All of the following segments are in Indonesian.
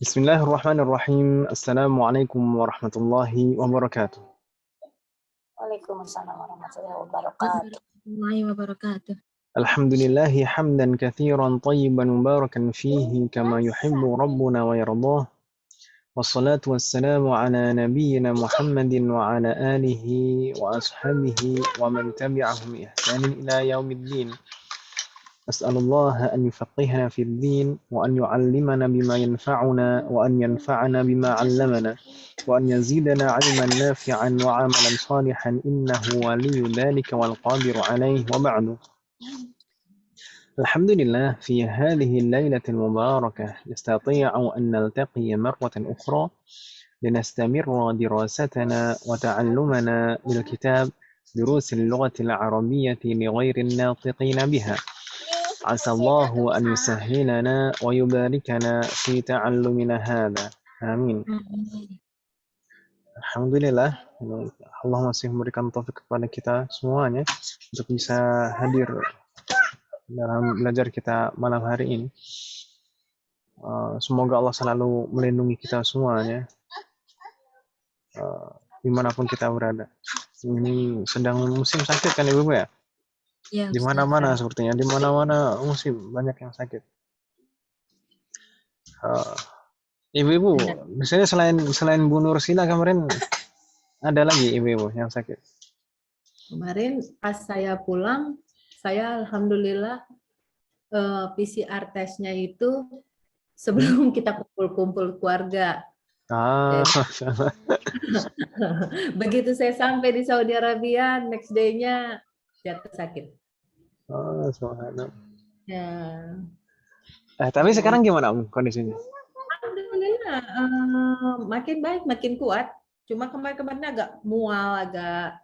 Bismillahirrahmanirrahim. Assalamualaikum warahmatullahi wabarakatuh. Waalaikumsalam warahmatullahi wabarakatuh. Warahmatullahi wabarakatuh. Alhamdulillahi hamdan kathiran tayyiban mubarakan fihi kama yuhibbu rabbuna wa yardah. Wassalatu wassalamu ala nabiyyina Muhammadin wa ala alihi wa ashabihi wa man tabi'ahum ihsanin ila yaumiddin. أسأل الله أن يفقهنا في الدين وأن يعلمنا بما ينفعنا وأن ينفعنا بما علمنا وأن يزيدنا علما نافعا وعملا صالحا إنه ولي ذلك والقادر عليه وبعد. الحمد لله في هذه الليلة المباركة نستطيع أن نلتقي مرة أخرى لنستمر دراستنا وتعلمنا بالكتاب دروس اللغة العربية لغير الناطقين بها. عسى الله أن يسهلنا ويباركنا في تعلمنا هذا. Amin. Alhamdulillah, Allah masih memberikan taufik kepada kita semuanya untuk bisa hadir dalam belajar kita malam hari ini. Semoga Allah selalu melindungi kita semuanya, dimanapun kita berada. Ini sedang musim sakit kan Ibu ya? Ya, Di mana-mana sepertinya, di mana-mana musim banyak yang sakit. Ibu-ibu, misalnya selain Bu Nursina kemarin ada lagi ibu-ibu yang sakit? Kemarin pas saya pulang, saya alhamdulillah PCR tesnya itu sebelum kita kumpul-kumpul keluarga. Begitu saya sampai di Saudi Arabia, next day-nya jatuh sakit. Subhanallah. Ya. Tapi sekarang gimana kondisinya? Alhamdulillah, makin baik, makin kuat. Cuma kemarin-kemarin agak mual, agak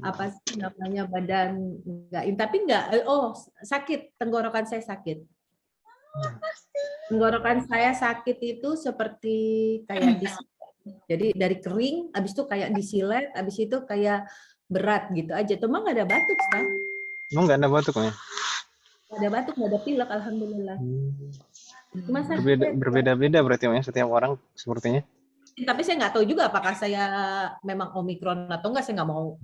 apa sih namanya badan enggak, tapi enggak. Sakit, tenggorokan saya sakit. Tenggorokan saya sakit itu seperti kayak jadi dari kering, habis itu kayak disilet, habis itu kayak berat gitu aja. Cuma nggak ada batuk, kan? Emang nggak ada batuk ya? Nggak ada batuk, nggak ada pilek, alhamdulillah. Cuma Berbeda-beda berarti ya setiap orang sepertinya. Tapi saya nggak tahu juga apakah saya memang Omikron atau enggak, saya nggak mau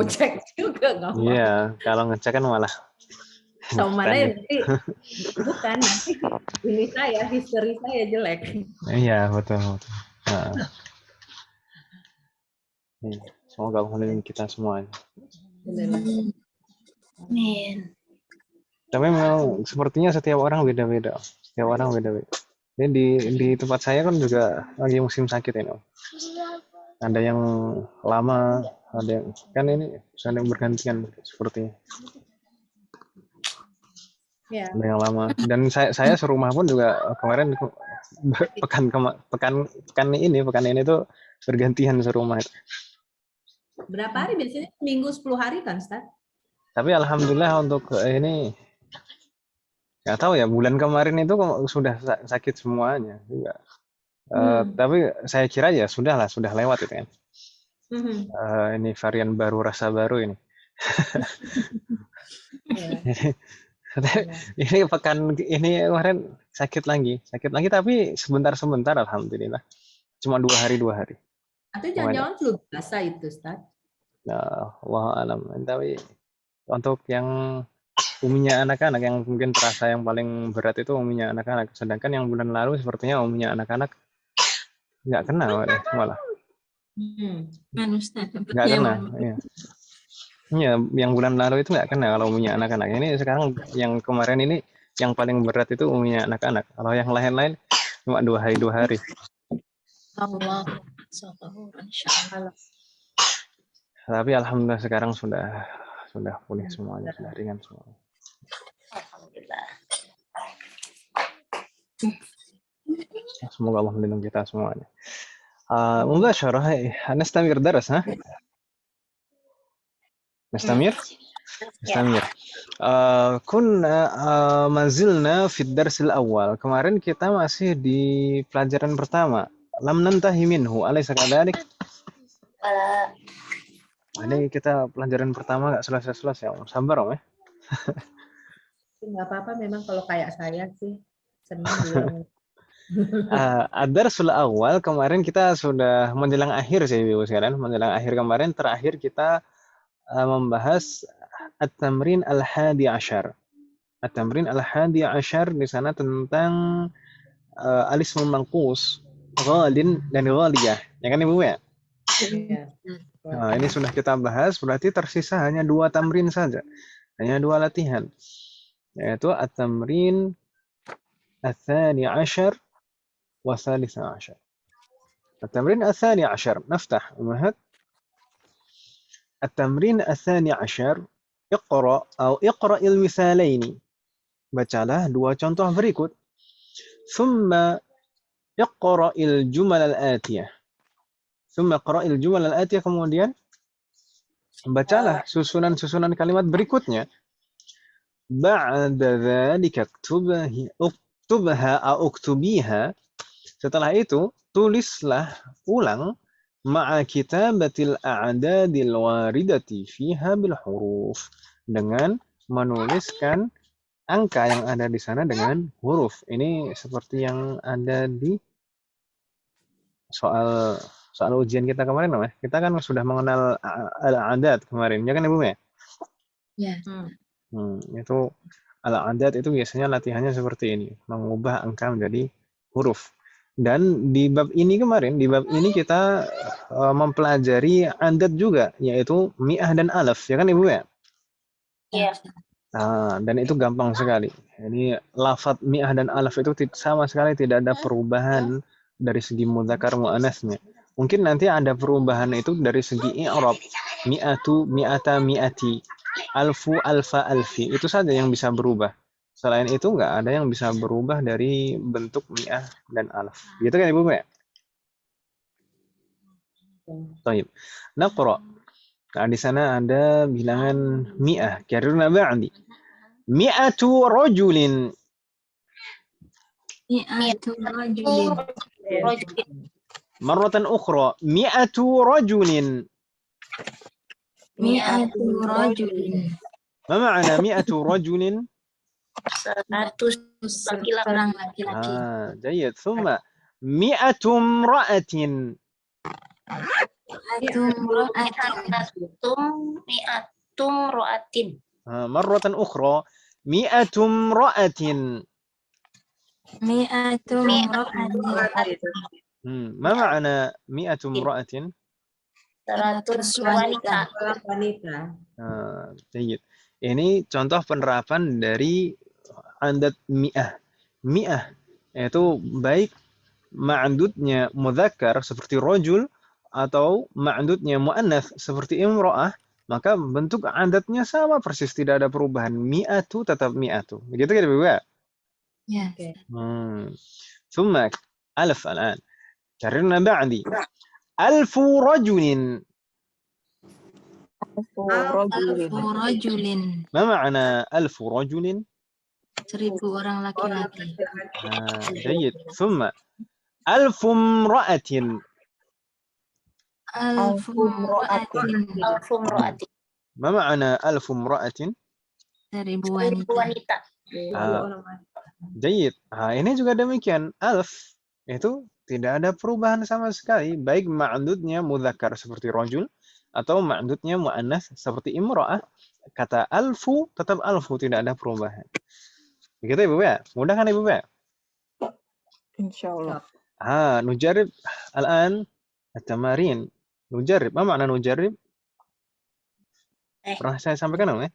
cek juga. Iya, kalau ngecek kan malah sama mana nanti bukan nanti ini saya history saya jelek. Iya, betul. Semoga Allah melindungi kita semuanya. Amin. Tapi memang sepertinya setiap orang beda-beda. Jadi di tempat saya kan juga lagi musim sakit ini. Ada yang lama, ada yang kan ini saling bergantian sepertinya. Ya. Ada yang lama. Dan saya serumah pun juga kemarin pekan ini tuh bergantian serumah. Berapa hari biasanya? Minggu 10 hari kan, Ustaz? Tapi alhamdulillah untuk ini nggak tahu ya, bulan kemarin itu sudah sakit semuanya juga. Tapi saya kira ya sudah lewat itu kan. Ini varian baru, rasa baru ini. Ini pekan ini kemarin sakit lagi tapi sebentar alhamdulillah. Cuma 2 hari. Atau jangan-jangan flu biasa itu, Ustaz? Nah, Allah alam. Tapi untuk yang uminya anak-anak yang mungkin terasa yang paling berat itu uminya anak-anak. Sedangkan yang bulan lalu sepertinya uminya anak-anak nggak kena malah. Nggak kena. Iya, yang bulan lalu itu nggak kena kalau uminya anak-anak. Ini sekarang yang kemarin ini yang paling berat itu uminya anak-anak. Kalau yang lain-lain cuma 2 hari. Allah. Tapi alhamdulillah sekarang sudah pulih semuanya, sudah ringan semuanya. Alhamdulillah. Semoga Allah melindungi kita semuanya. مباشرة نستمر درس نستمر كنا ما زلنا في الدرس الأول. Kemarin kita masih di pelajaran pertama. لم ننتهي منه أليس كذلك؟ Ini kita pelajaran pertama nggak selesai Om. Sabar Om ya. Nggak apa-apa, memang kalau kayak saya sih senang Ad-darsul awal kemarin kita sudah menjelang akhir sih Ibu sekalian. Menjelang akhir kemarin terakhir kita membahas at-tamrin al-hadi asyar. At-tamrin al-hadi asyar di sana tentang al-ismul manqus, ghalin dan ghaliyah. Ya kan Ibu ya? Iya. Nah, ini sudah kita bahas, berarti tersisa hanya 2 tamrin saja. Hanya 2 latihan. Yaitu at-tamrin الثاني عشر والثالث عشر. التمرين الثاني عشر نفتح أمهات. التمرين الثاني عشر اقرأ أو اقرأ المثالين. Bacalah 2 contoh berikut. ثم اقرأ الجمل الآتية. ثم اقرأ الجمل الآتية, kemudian bacalah susunan-susunan kalimat berikutnya. بعد ذلك اكتبها أو اكتبيها. Setelah itu tulislah ulang ma'a kitabatil a'dadil waridati fiha bil huruf, dengan menuliskan angka yang ada di sana dengan huruf. Ini seperti yang ada di soal ujian kita kemarin, ya. Kita kan sudah mengenal al-'adad kemarin, ya kan Ibu ya? Ya. Itu al-'adad itu biasanya latihannya seperti ini, mengubah angka menjadi huruf. Dan di bab ini kemarin, di bab ini kita mempelajari adad juga, yaitu mi'ah dan alaf, ya kan Ibu ya? Iya. Dan itu gampang sekali. Ini lafadz mi'ah dan alaf itu sama sekali tidak ada perubahan dari segi mudzakkar muannasnya. Mungkin nanti ada perubahan itu dari segi i'rab. Mi'atu, mi'ata, mi'ati, alfu, alfa, alfi. Itu saja yang bisa berubah. Selain itu nggak ada yang bisa berubah dari bentuk mi'ah dan alaf. Gitu kan Ibu ya? Baik. Naqra. Nah, di sana ada bilangan mi'ah. Karena ba'di. Mi'atu rajulin. Mi'atu rajulin. Marratan ukhra. Mi'atu rajulin. Mi'atu rajulin. Ma ma'ana mi'atu rajulin? 100 laki-laki. Jayid. Thumma mi'atu imra'atin. Mi'atum ro'atin. Marratan ukhra. Mi'atu imra'atin. Mi'atum ro'atin. Ma ma'ana mi'atu imra'atin? 100 wanita. Jayid. Ini contoh penerapan dari adad mi'ah. Mi'ah itu baik ma'dudnya mudzakkar seperti rajul atau ma'dudnya muannats seperti imra'ah, maka bentuk adatnya sama persis, tidak ada perubahan. Mi'atu tetap mi'atu. Begitu kan Ibu ya? Ya. ثم ألف الآن. كررنا بعدي. ألف رجل. Rajulin. ما معنى ألف رجل؟ 1000 orang laki-laki. جيد. ثم ألف امرأة. Alfumro'atin. ما معنى ألف امرأة؟ 1000 wanita. Jayid. Ini juga demikian. Alf itu tidak ada perubahan sama sekali, baik ma'dudnya mudzakkar seperti rajul atau ma'dudnya muannats seperti imra'ah. Kata alfu tetap alfu, tidak ada perubahan. Begitu Ibu ya? Mudah kan Ibu ya? Insyaallah. Nujarib al-an at-tamarin. Nujarib. Apa makna nujarib? Pernah saya sampaikan ya?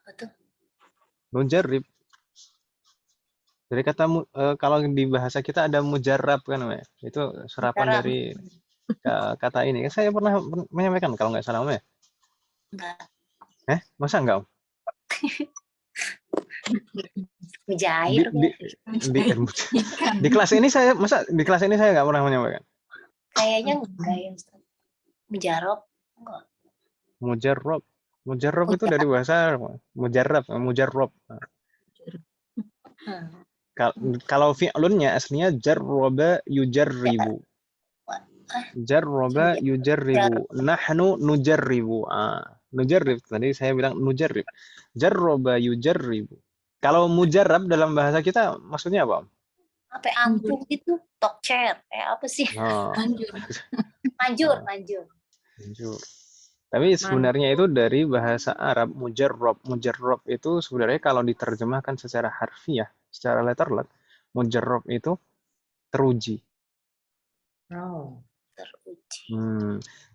Apa tuh? Nujarib. Dari kata kalau di bahasa kita ada mujarrab kan ya? Itu serapan dari kata ini. Saya pernah menyampaikan kalau nggak salah ya? Enggak. Masa enggak? Mujair. Di kelas ini saya nggak pernah menyampaikan. Kayaknya enggak ya, Ustaz. Mujarab. Mujarrab itu dari bahasa mujarrab. Kalau fi'lunnya aslinya jarraba yujarribu. Jarraba yujarribu. Nahnu nujarribu. Nujarrib tadi saya bilang nujarrib. Jarraba yujarribu. Kalau mujarab dalam bahasa kita maksudnya apa? Apa antum gitu? Talk chat. Apa sih? Oh, Lanjut. Manjur. lanjut. Tapi sebenarnya itu dari bahasa Arab mujarrab. Mujarrab itu sebenarnya kalau diterjemahkan secara harfiah, secara letterlet, mujarrab itu teruji. Oh. Teruji.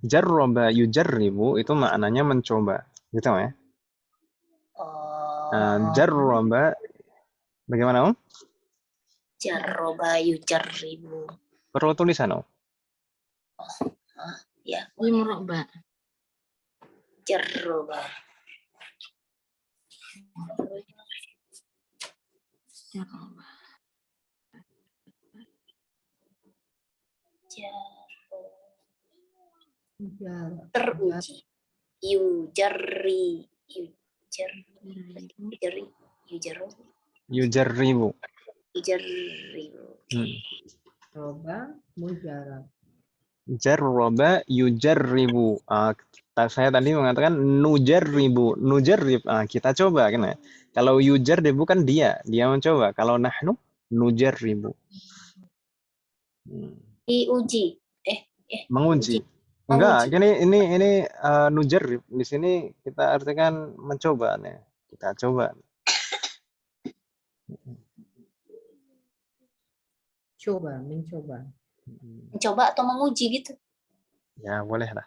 Jarraba yujarribu itu maknanya mencoba, gitu ya. Jarraba bagaimana Om? Jarroba yujarribu. Perlu tulisan Om? Ya. Imroba. Jarroba. Jaroba. Teruji. Yujarribu. Yujarribu. Coba mujarab. Jarraba yujarribu. Saya tadi mengatakan nujarribu. Nujarrib. Kita coba kan ya. Kalau yujarribu kan dia mencoba. Kalau nahnu nujarribu. Diuji. Menguji. Enggak, ini nujarrib. Di sini kita artikan mencoba nih. Kita coba. Mencoba. Mencoba atau menguji gitu. Ya, boleh lah.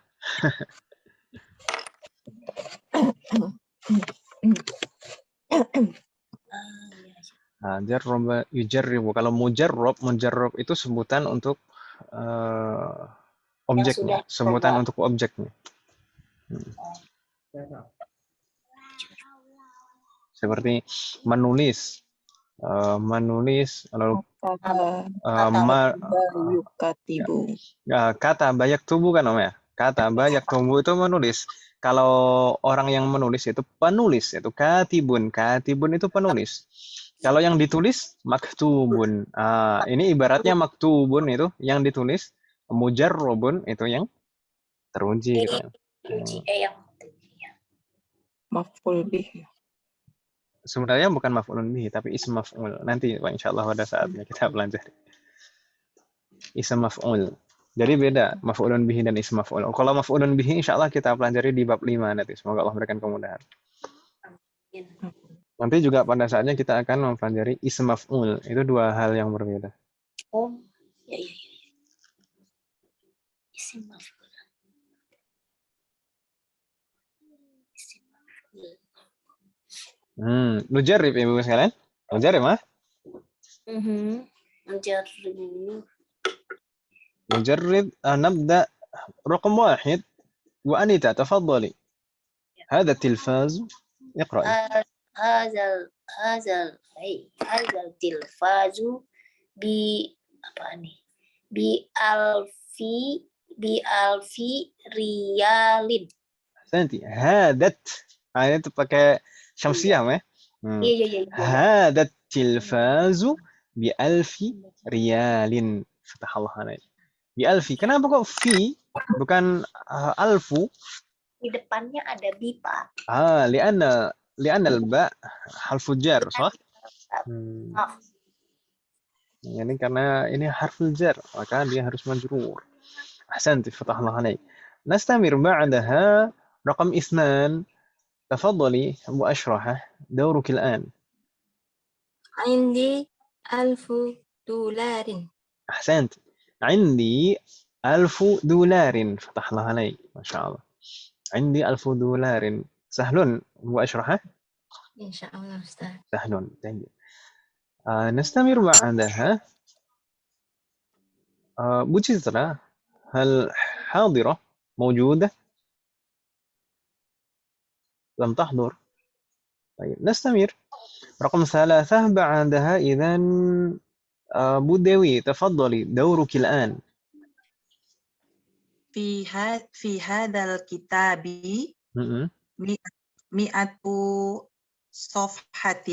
Jarraba yujarribu. Kalau mujarrab itu sebutan untuk objeknya, sebutan untuk objeknya. Seperti menulis, lalu kata banyak tubuh kan Om ya. Kata banyak tubuh itu menulis. Kalau orang yang menulis itu penulis, itu katibun. Katibun itu penulis. Kalau yang ditulis maktubun. Ini ibaratnya maktubun itu yang ditulis, mujarrabun itu yang teruji gitu. Maf'ul bih. Sebenarnya bukan maf'ulun bihi tapi ism maf'ul. Nanti Pak insyaallah pada saatnya kita pelajari. Ism maf'ul. Jadi beda maf'ulun bihi dan ism maf'ul. Kalau maf'ulun bihi insyaallah kita pelajari di bab 5 nanti. Semoga Allah memberikan kemudahan. Nanti juga pada saatnya kita akan mempelajari ism maf'ul. Itu dua hal yang berbeda. Oh, ya. Ism maf'ul. Nujarrib Ibu sekalian. Nujarrib mah? نجرب نبدأ رقم 1 وأنيتا تفضلي هذا التلفاز اقرأي هذا التلفاز بألف ريال. أحسنتي. هذا itu pakai syamsiah ya. هذا التلفاز بألف ريال. فتح الله عليك. Bi-alfi. Kenapa kok fi bukan alfu? Di depannya ada bi, Pak. Li'anna al-ba harfu jar, sah? Ini karena ini harful jar, maka dia harus majrur. Ahsanti, fatahullah alaik. Nastamir ba'daha raqam 2. تفضلي أبو أشرحة دورك الآن. عندي $1000. أحسنت. عندي $1000. فتح الله عليك ما شاء الله. عندي $1000. سهل وأشرحه إن شاء الله أستاذ. سهل. طيب نستمر بعدها. بوجسترا هل حاضرة موجودة؟ لم تحضر. طيب نستمر رقم 3 بعدها. إذن بودوي تفضلي دورك الآن. في هذا الكتاب 100 صفحة.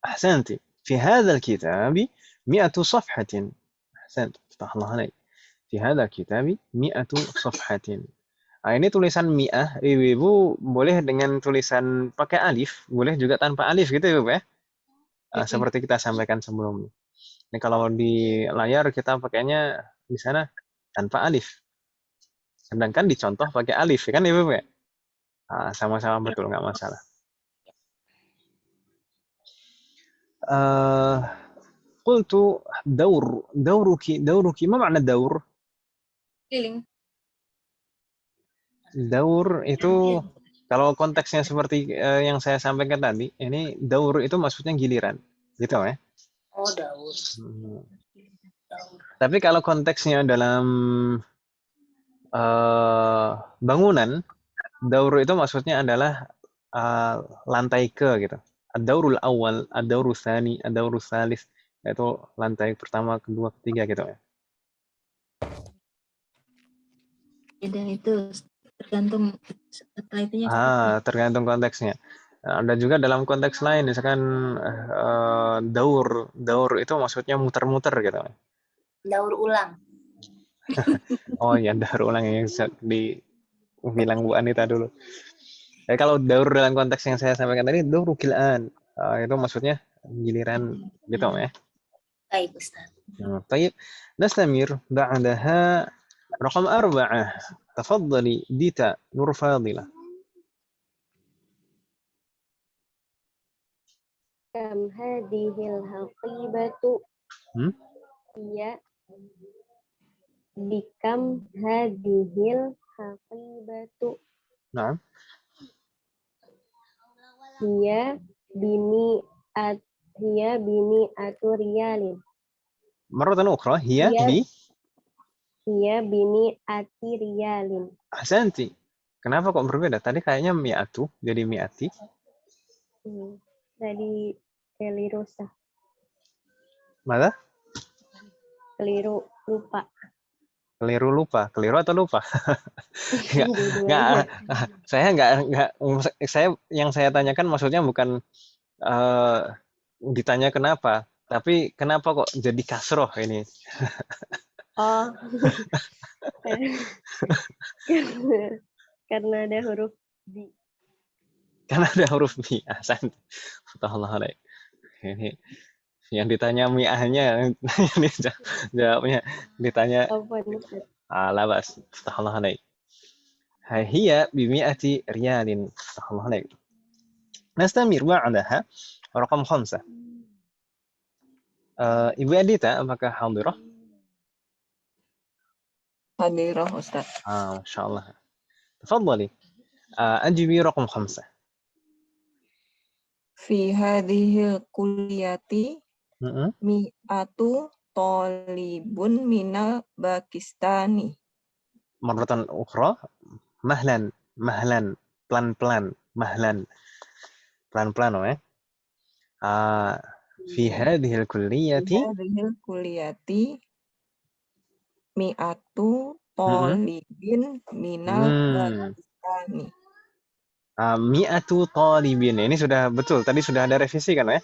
أحسنتي. في هذا الكتاب 100 صفحة. أحسنت. فتح الله عليك. في هذا الكتاب 100 صفحة. Ini tulisan mi'ah. Ibu boleh dengan tulisan pakai alif, boleh juga tanpa alif gitu ya, Bu ya? seperti kita sampaikan sebelumnya. Ini kalau di layar kita pakainya di sana tanpa alif. Sedangkan di contoh pakai alif, ya kan Ibu ya? Sama-sama betul, nggak masalah. قلت دورك ما معنى الدور؟ Keliling. Daur itu kalau konteksnya seperti yang saya sampaikan tadi, ini daur itu maksudnya giliran, gitu ya. Oh, daur. Hmm. Daur. Tapi kalau konteksnya dalam bangunan, daur itu maksudnya adalah lantai ke gitu. Ad-daurul awal, ad-daurul tsani, ad-daurul tsalis, yaitu lantai pertama, kedua, ketiga gitu ya. Dan itu tergantung setelah itunya. Tergantung konteksnya. Ada juga dalam konteks lain, misalkan daur itu maksudnya muter-muter gitu. Daur ulang. Oh iya, daur ulang yang dibilang Bu Anita dulu. Kalau daur dalam konteks yang saya sampaikan tadi, daur kilaan. Itu maksudnya giliran gitu ya. Baik, Ustaz. طيب نستمر بعدها رقم 4. تفضلي ديتا نور فاضلة. كم هذه الحقيبة هي بكم هذه الحقيبة نعم هي بمئة ريال مرة أخرى هي بمئة ريال. Ahsanti. Kenapa kok berbeda? Tadi kayaknya mi'atu jadi mi'ati. Tadi keliru sah. Mana? Keliru lupa. Keliru lupa. Keliru atau lupa? Nggak, saya yang saya tanyakan maksudnya bukan ditanya kenapa, tapi kenapa kok jadi kasroh ini? Oh, karena ada huruf B. Karena ada huruf B. Ahsanti. Subhanallah. Ini yang ditanya mi'ahnya, jawabnya ditanya labas. Subhanallah. Hiya bimi'ati riyalin. Subhanallah. Nastamir ba'daha raqam 5. Ibu Adita apakah hadirah? Hadirah, Ustaz. Masya Allah. Tafadhali. Ajibi raqam 5. Fi hadhil kulliyati mi'atu talibun minal Pakistani. Marratan ukhra. Mahlan. Pelan-pelan. Mahlan. Pelan-pelan, ya. Fi hadhil kulliyati mi'atu talibin minal Pakistani. Mi'atu talibin. Ini sudah betul. Tadi sudah ada revisi kan ya?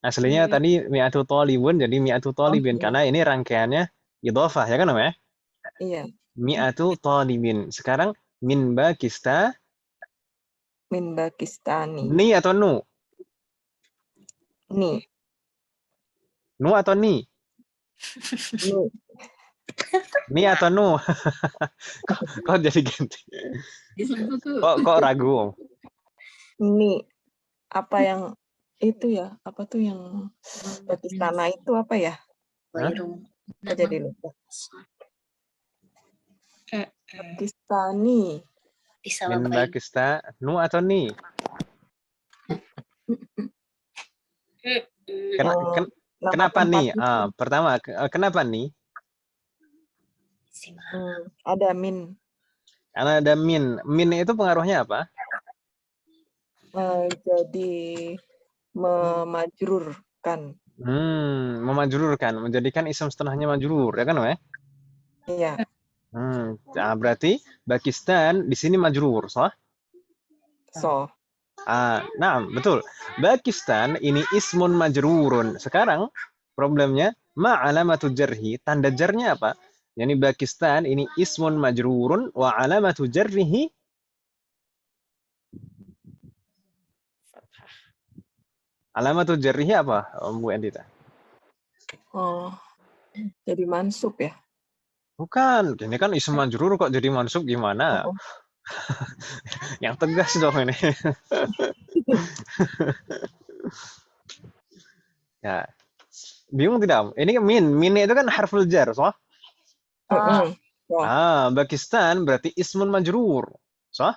Aslinya tadi mi'atu talibun jadi mi'atu talibin. Karena ini rangkaiannya idhofah ya kan ya? Iya. Mi'atu talibin. Sekarang min Pakistan. Min Pakistani. Ni atau nu? Ni. Nu atau ni? Nu. Ni atau nu? Kok jadi ganti? Kok ragu? Ni. Apa yang itu ya? Apa tuh yang Pakistana itu apa ya? Jadi lupa. Pakistani. Min Pakistan. Nu atau ni? Kenapa nih? Pertama, kenapa nih? Ada min. Karena ada min. Min itu pengaruhnya apa? Jadi memajrurkan. Memajrurkan, menjadikan isim setelahnya majrur, ya kan, ya? Iya. Berarti Pakistan di sini majrur, sah? So. Nah, betul. Pakistan ini ismun majrurun. Sekarang problemnya ma alamatu jarhi, tanda jarnya apa? Yani Pakistan ini ismun majrurun wa alamatu jarrihi Alamatul jarrihi apa, Bu Edita? Oh, jadi mansub ya? Bukan, ini kan isim majrur kok jadi mansub gimana? Oh, Yang tegas dong ini. Ya, bingung tidak? Ini min itu kan harful jar, so? mm-mm. Wah, Pakistan berarti ismun majrur, so?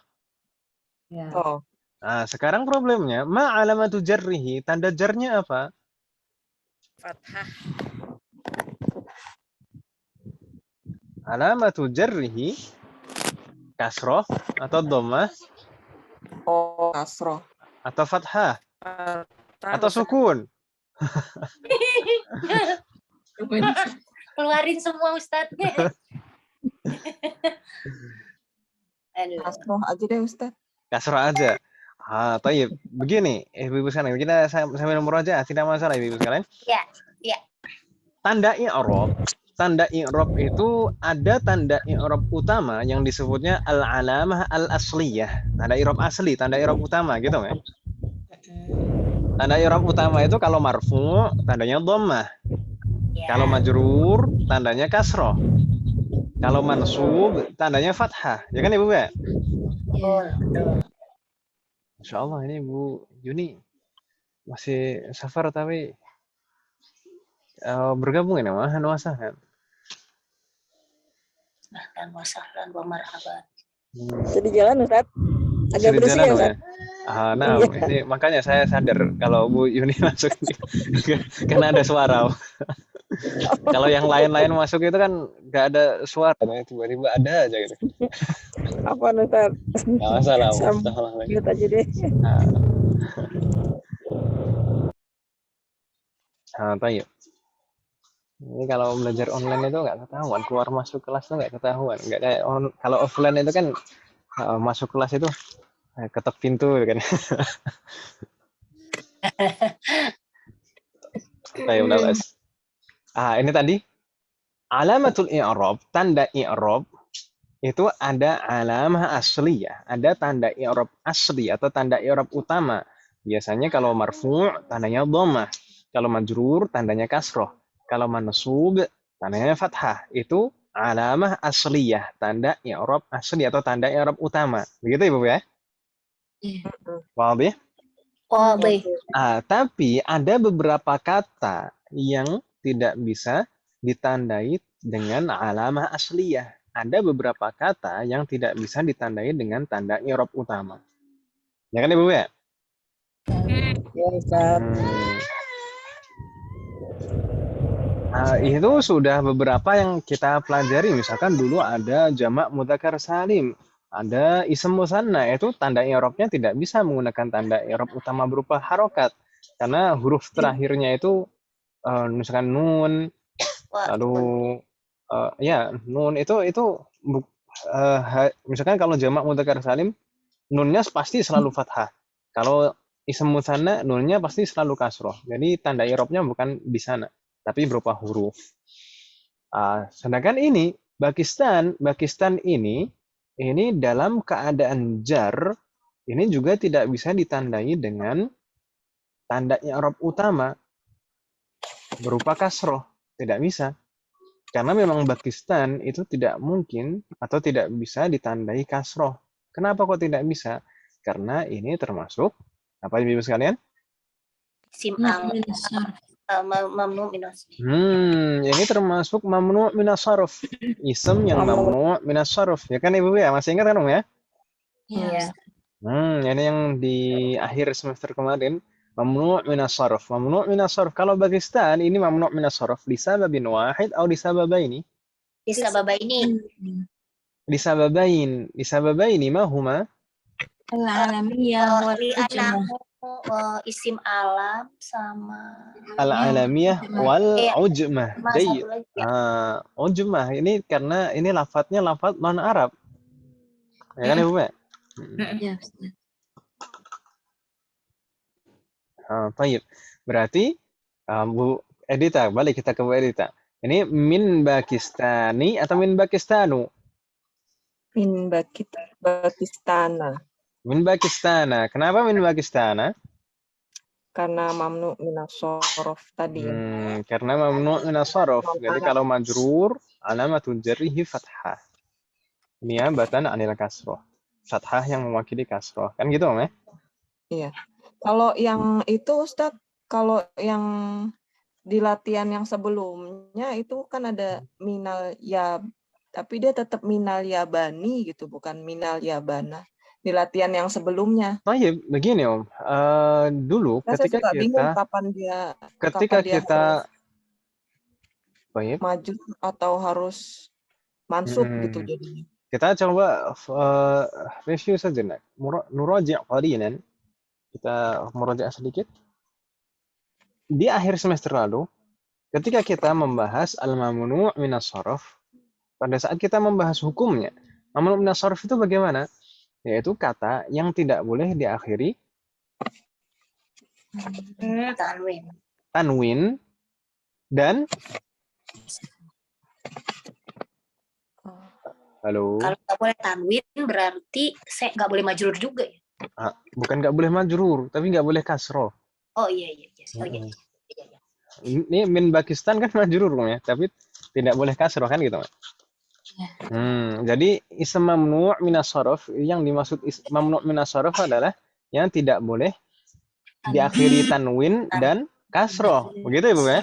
Ya. oh, Nah, sekarang problemnya, ma alamatu jarrihi, tanda jarnya apa? Fathah. Alamatu jarrihi kasroh atau dhammah oh, kasroh. atau fathah Fathah, atau Ustaz. sukun. Keluarin semua Ustadz. Aduh. Kasroh aja deh Ustaz. Kasroh aja. Tayyib. Begini, ibu-ibu sekalian, kita sambil murojaah, tidak masalah ibu-ibu sekalian. Ya, ya. Tanda i'rab. Tanda i'rab itu ada tanda i'rab utama yang disebutnya al-alamah al-asliyah. Tanda i'rab asli, tanda i'rab utama gitu ya. Tanda i'rab utama itu kalau marfu tandanya dhammah. Ya. Kalau majrur tandanya kasroh. Kalau mansub tandanya fathah. Ya kan Ibu ya? Betul, betul. Masya Allah ini Bu Yuni masih safar tapi bergabung ini mah nuasahan. Ahlan wa sahlan wa marhaban. Jadi jalan Ustaz. Agak Sudah berisik jalan ya Bu Ustaz. ya? Nah, ini makanya saya sadar kalau Bu Yuni masuk karena ada suara. Kalau yang lain-lain masuk itu kan nggak ada suara, tiba-tiba ada aja gitu. Apa Ustaz? Nggak masalah, Bu. Sam- Salah lagi. Mute aja deh. Tayyip. Ini kalau belajar online itu nggak ketahuan, keluar masuk kelas itu nggak ketahuan. Nggak kayak kalau offline itu kan masuk kelas itu ketok pintu kan. Tayyip, udah Mas. Ini tadi alamatul i'rab, tanda i'rab itu ada alamah asliyah, ada tanda i'rab asli atau tanda i'rab utama. Biasanya kalau marfu' tandanya dhammah, kalau majrur tandanya kasroh, kalau mansub tandanya fathah. Itu alamah asliyah, tanda i'rab asli atau tanda i'rab utama. Begitu Ibu ya? Wadih? Wadih. Tapi ada beberapa kata yang tidak bisa ditandai dengan alamah asliyah. Ada beberapa kata yang tidak bisa ditandai dengan tanda i'rab utama. Ya kan Ibu ya? Ya Ustaz. Itu sudah beberapa yang kita pelajari. Misalkan dulu ada jamak mudzakkar salim, ada ism musanna, itu tanda i'rabnya tidak bisa menggunakan tanda i'rab utama berupa harokat karena huruf terakhirnya itu misalkan nun, lalu nun itu misalkan kalau jamak mudzakkar salim nunnya pasti selalu fathah. Kalau ism musanna nunnya pasti selalu kasroh. Jadi tanda i'rabnya bukan di sana, tapi berupa huruf. Sedangkan ini Pakistan ini dalam keadaan jar ini juga tidak bisa ditandai dengan tanda i'rab utama berupa kasroh, tidak bisa. Karena memang Pakistan itu tidak mungkin atau tidak bisa ditandai kasroh. Kenapa kok tidak bisa? Karena ini termasuk apa Ibu sekalian? Isim mamnu minas. Ini termasuk mamnu minas sarf. Ism yang mamnu minas sarf. Ya kan Ibu ya? Masih ingat kan ya? Iya. Ini yang di akhir semester kemarin. Mamnu minas sarf. Mamnu minas sarf. Kalau Pakistan ini mamnu minas sarf disababin wahid atau disababaini? Disababaini ma huma? Al-alamiyah wal isim alam sama Al-alamiyah wal ujmah. Jayyid. Ujmah ini karena ini lafadznya lafadz non Arab. Ya kan Ibu ya? Ya, Ustaz. Tayyib. Berarti Bu Edita, balik kita ke Bu Edita. Ini min Pakistani atau min Pakistanu? Min Pakistana. Min Pakistana. Kenapa min Pakistana? karena mamnu minas shorof tadi ya. Karena mamnu' minas shorof. Non Jadi Arab. kalau majrur, alamatul jarrihi fathah. Niyabatan anil kasroh. Fathah yang mewakili kasroh. Kan gitu, Om ya? Iya. Kalau yang itu Ustadz, kalau yang di latihan yang sebelumnya itu kan ada minal ya, tapi dia tetap minal yabani gitu, bukan minal yabana. Di latihan yang sebelumnya. Oh iya, begini Om. Dulu Saya ketika suka bingung kita kapan dia harus baik, maju atau harus mansub gitu mm, jadinya. kita coba review sejenak. Nuraji' qalilan. Kita muraja' sedikit. Di akhir semester lalu, ketika kita membahas al-mamnu' minas shorof, pada saat kita membahas hukumnya, mamnu' minas shorof itu bagaimana? Yaitu kata yang tidak boleh diakhiri Tanwin. tanwin dan halo. Kalau nggak boleh tanwin berarti saya nggak boleh majrur juga ya. Bukan nggak boleh majrur, tapi nggak boleh kasroh. Oh iya. Oh, iya. Ini min Pakistan kan majrur ya, tapi tidak boleh kasroh kan gitu. Jadi ism mamnu' minas shorof, yang dimaksud mamnu' minas shorof adalah yang tidak boleh diakhiri tanwin dan kasroh. Begitu Ibu ya?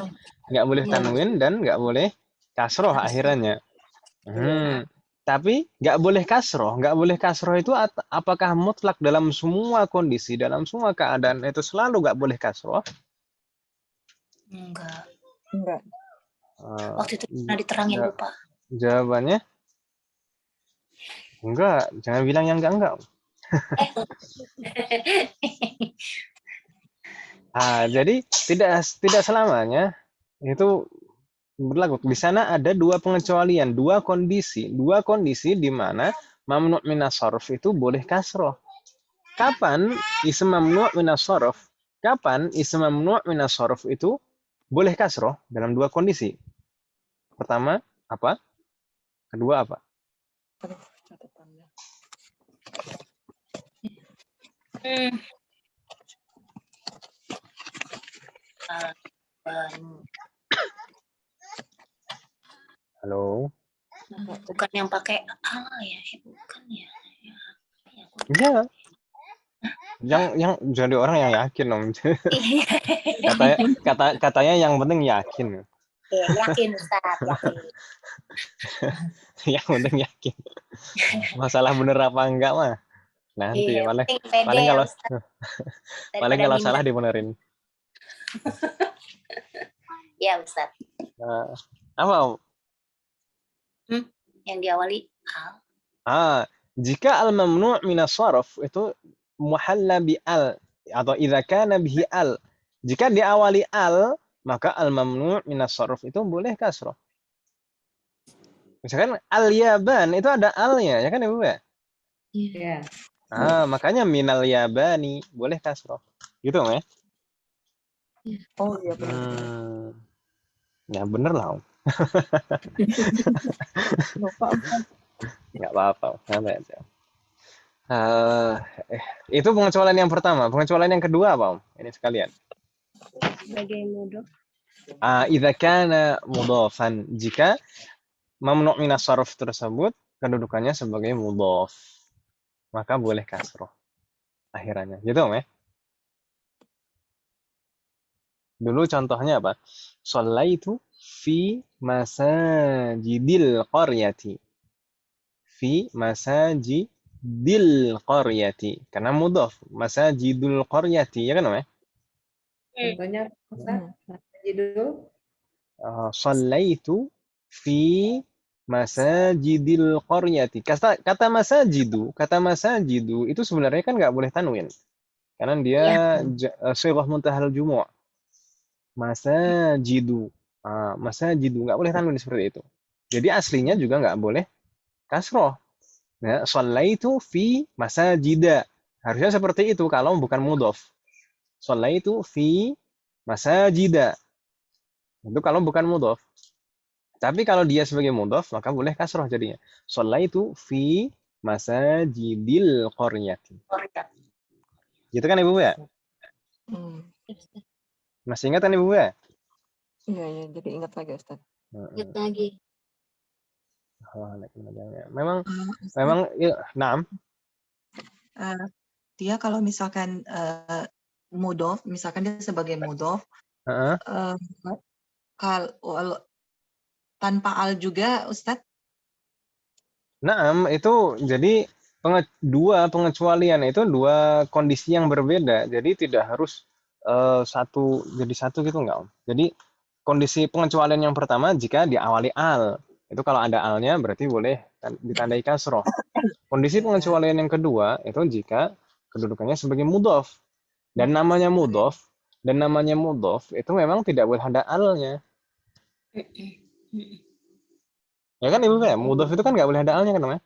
Nggak boleh tanwin dan nggak boleh kasroh akhirannya. Tapi nggak boleh kasroh. Nggak boleh kasroh itu apakah mutlak dalam semua kondisi, dalam semua keadaan itu selalu nggak boleh kasroh? Enggak. Eh, Waktu itu pernah diterangin ja- lupa. Jawabannya enggak. Jangan bilang yang enggak. Jadi tidak selamanya itu berlaku. Di sana ada dua pengecualian, dua kondisi di mana mamnu' minas shorof itu boleh kasroh. Kapan ism mamnu' minas shorof? Kapan ism mamnu' minas shorof itu boleh kasroh? Dalam dua kondisi. Pertama apa? Kedua apa? Catatannya. Halo. Bukan yang pakai ya, bukan ya. Iya. Yang jadi orang yang yakin dong. Katanya yang penting yakin. Yakin Ustaz, yakin. Yang penting yakin. Masalah bener apa enggak mah nanti Iya, paling penting pede paling ya, kalau Ustaz. paling Daripada kalau minder. salah dibenerin. Ya Ustaz, Apa Om? yang diawali al. Jika al mamnu' minas shorof itu muhalla bi al atau idza kana bihi al. Jika diawali al, maka al mamnu' minas shorof itu boleh kasroh. Misalkan al yaban itu ada alnya, ya kan Ibu ya? Iya. Makanya minal yabani boleh kasroh. Gitu Om ya? Oh iya benar. Ya bener lah Om. Lupa. Nggak apa-apa, santai aja. Itu pengecualian yang pertama. Pengecualian yang kedua apa Om? Ini sekalian. Sebagai mudhof. Idza kana mudhafan, jika mamnu' minas shorof tersebut kedudukannya sebagai mudhaf, maka boleh kasroh akhirannya. Gitu Om ya? Dulu contohnya apa? Shallaitu fi masajidil qaryati. Fi masajidil qaryati. Karena mudhaf. Masajidul qaryati. Ya kan Om ya? Contohnya Ustaz, judul Shallaitu fi masajidil qaryati. Kata masajidu itu sebenarnya kan nggak boleh tanwin. Karena dia shighah muntahal jumu'. Masajidu nggak boleh tanwin seperti itu. Jadi aslinya juga nggak boleh kasroh. Nah, shallaitu fi masajida. Harusnya seperti itu kalau bukan mudhaf. Shallaitu fi masajida. Itu kalau bukan mudhaf. Tapi kalau dia sebagai mudhaf maka boleh kasroh jadinya. Shallaitu fi masajidil qaryati. Gitu kan Ibu ya? Ya, Ustaz. Masih ingat kan Ibu ya? Iya, iya, jadi ingat lagi Ustaz. Ingat lagi. Memang Ustaz, ya, nah, dia kalau misalkan mudof, misalkan dia sebagai mudof, heeh. kalau tanpa al juga, Ustadz? Naam, itu jadi dua pengecualian itu dua kondisi yang berbeda. Jadi tidak harus satu jadi satu gitu enggak, Om. Jadi kondisi pengecualian yang pertama jika diawali al. Itu kalau ada alnya berarti boleh ditandai kasroh. Kondisi Ya. pengecualian yang kedua itu jika kedudukannya sebagai mudhof. Dan namanya mudhof itu memang tidak boleh ada alnya. Ya kan Ibu ya? Mudhof itu kan nggak boleh ada alnya kan, Om ya?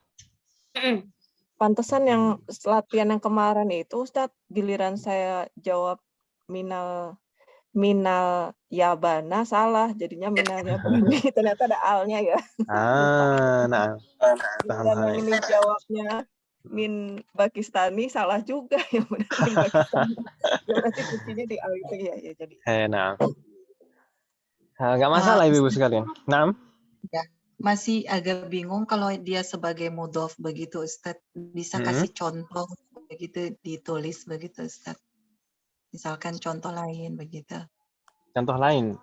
Pantesan yang latihan yang kemarin itu Ustaz, giliran saya jawab minal yabana salah, jadinya minal yabani. Ternyata ada alnya ya. Nah, paham. Dan yang ini jawabnya min Pakistani salah juga yang benar min Pakistani. Ya berarti kuncinya di al itu ya jadi. Nah. Nggak masalah Ibu sekalian. Nah. Ya. Masih agak bingung kalau dia sebagai mudof begitu Ustadz. Bisa kasih contoh begitu ditulis begitu Ustadz. Misalkan contoh lain begitu. Contoh lain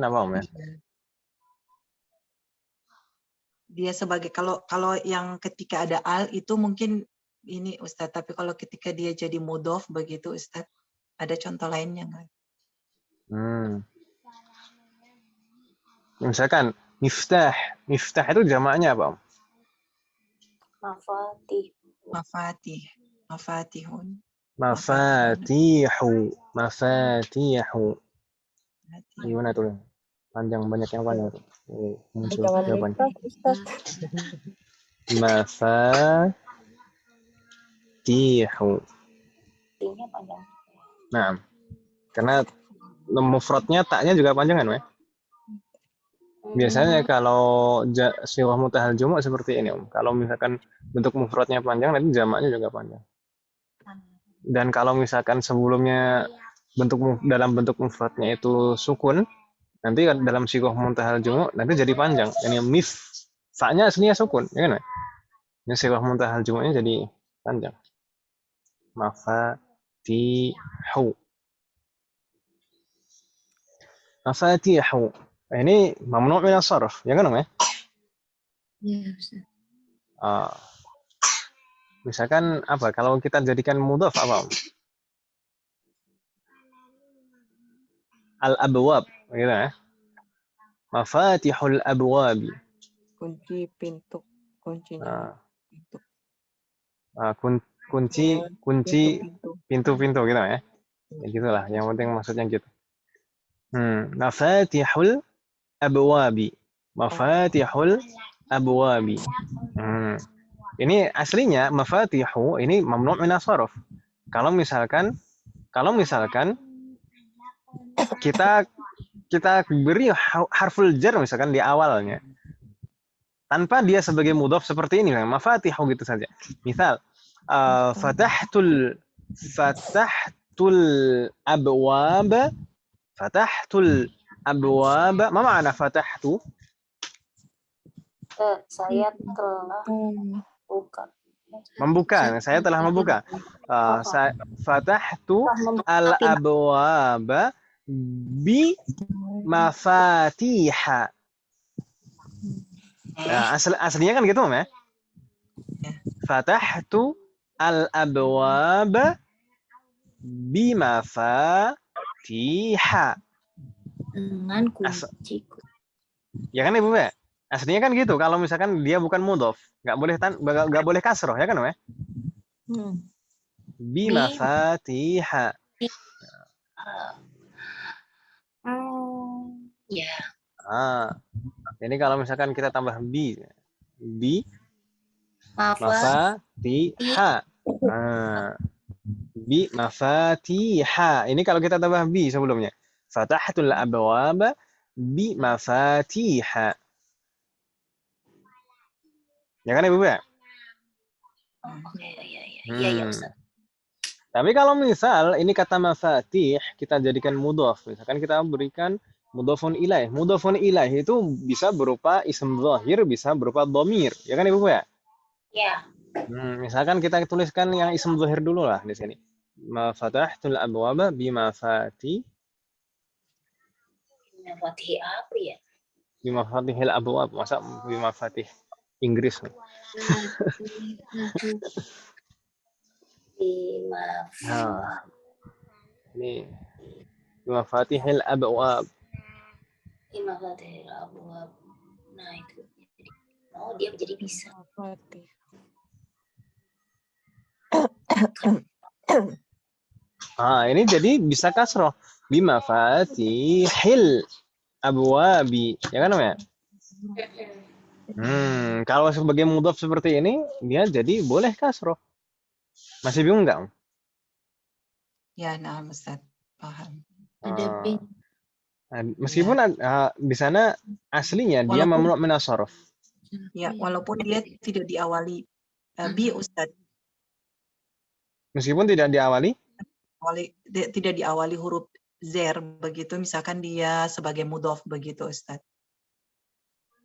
apa Om ya? Dia sebagai kalau yang ketika ada al itu mungkin ini Ustadz, tapi kalau ketika dia jadi mudof begitu Ustadz, ada contoh lainnya nggak? Misalkan miftah itu jamaknya apa Om? Mafatihun. Mafatihu. Gimana tuh? Panjang, banyak yang panjang tuh. Muncul Jangan jawabannya. lupa Ustaz. Mafatihu. Nah, karena mufradnya taknya juga panjang kan, ya? Biasanya kalau sighah mutahal jumu' seperti ini, Om. Kalau misalkan bentuk mufradnya panjang, nanti jamaknya juga panjang. Dan kalau misalkan sebelumnya dalam bentuk mufradnya itu sukun, nanti dalam sighah mutahal jumu' nanti jadi panjang. Ini fa-nya aslinya sukun, ya kan? Ini sighah mutahal jumu'-nya jadi panjang. Mafatihu. Ini mamnu' min as-sarf, ya kan, Om ya? Iya, Ustaz. Misalkan apa? Kalau kita jadikan mudhaf apa, Om? Al-abwab, gitu ya. Mafatihul abwabi. Kunci pintu, kuncinya. Kunci pintu-pintu gitu ya. Ya gitulah, yang penting maksudnya gitu. Mafatihul abwabi. Ini aslinya mafatihu ini mamnu' min as-sarf. Kalau misalkan kita beri harful jar misalkan di awalnya tanpa dia sebagai mudhaf seperti ini, mafatihu gitu saja. Misal fatahtul abwab. Ma ma'na fatahtu? Saya telah Membuka. Saya telah membuka. Fatahtu al-abwaba bi mafatiha. Aslinya kan gitu, Om ya? Fatahtu al-abwaba bi mafatiha. Dengan kunci. Ya kan Ibu ya? Aslinya kan gitu. Kalau misalkan dia bukan mudhof, nggak boleh kasroh, ya kan, Om ya? Bi mafatiha. Ya. Jadi kalau misalkan kita tambah bi mafatiha. Bi mafatiha. Ini kalau kita tambah bi sebelumnya. Fatahtul abwaba bi mafatiha. Ya kan Ibu ya? Iya, Ustaz. Tapi kalau misal ini kata mafatih kita jadikan mudhaf, misalkan kita berikan mudhafun ilaih. Mudhafun ilaih itu bisa berupa ism zahir, bisa berupa dhamir. Ya kan Ibu ya? Ya. Misalkan kita tuliskan yang ism zahir dulu lah di sini. Ma fatahtul abwaba bimafati Fatih apa ya? bimafatihil abwab. Masa bimafatih Inggris? Nah, ini bimafatihil abwab. Fatih abwab. Nah itu. Oh dia jadi bisa. Fatih. Ini jadi bisa kasroh. Bimafatihil abwabi. Ya kan namanya? Kalau sebagai mudhaf seperti ini, dia jadi boleh kasroh. Masih bingung nggak? Ya, nah Ustaz, paham. Ada bin. Meskipun di sana aslinya dia Walaupun- mamnu' min as-sarf. Ya, walaupun dia tidak diawali bi Ustaz, Meskipun tidak diawali, tidak diawali huruf zer begitu, misalkan dia sebagai mudhof begitu Ustaz.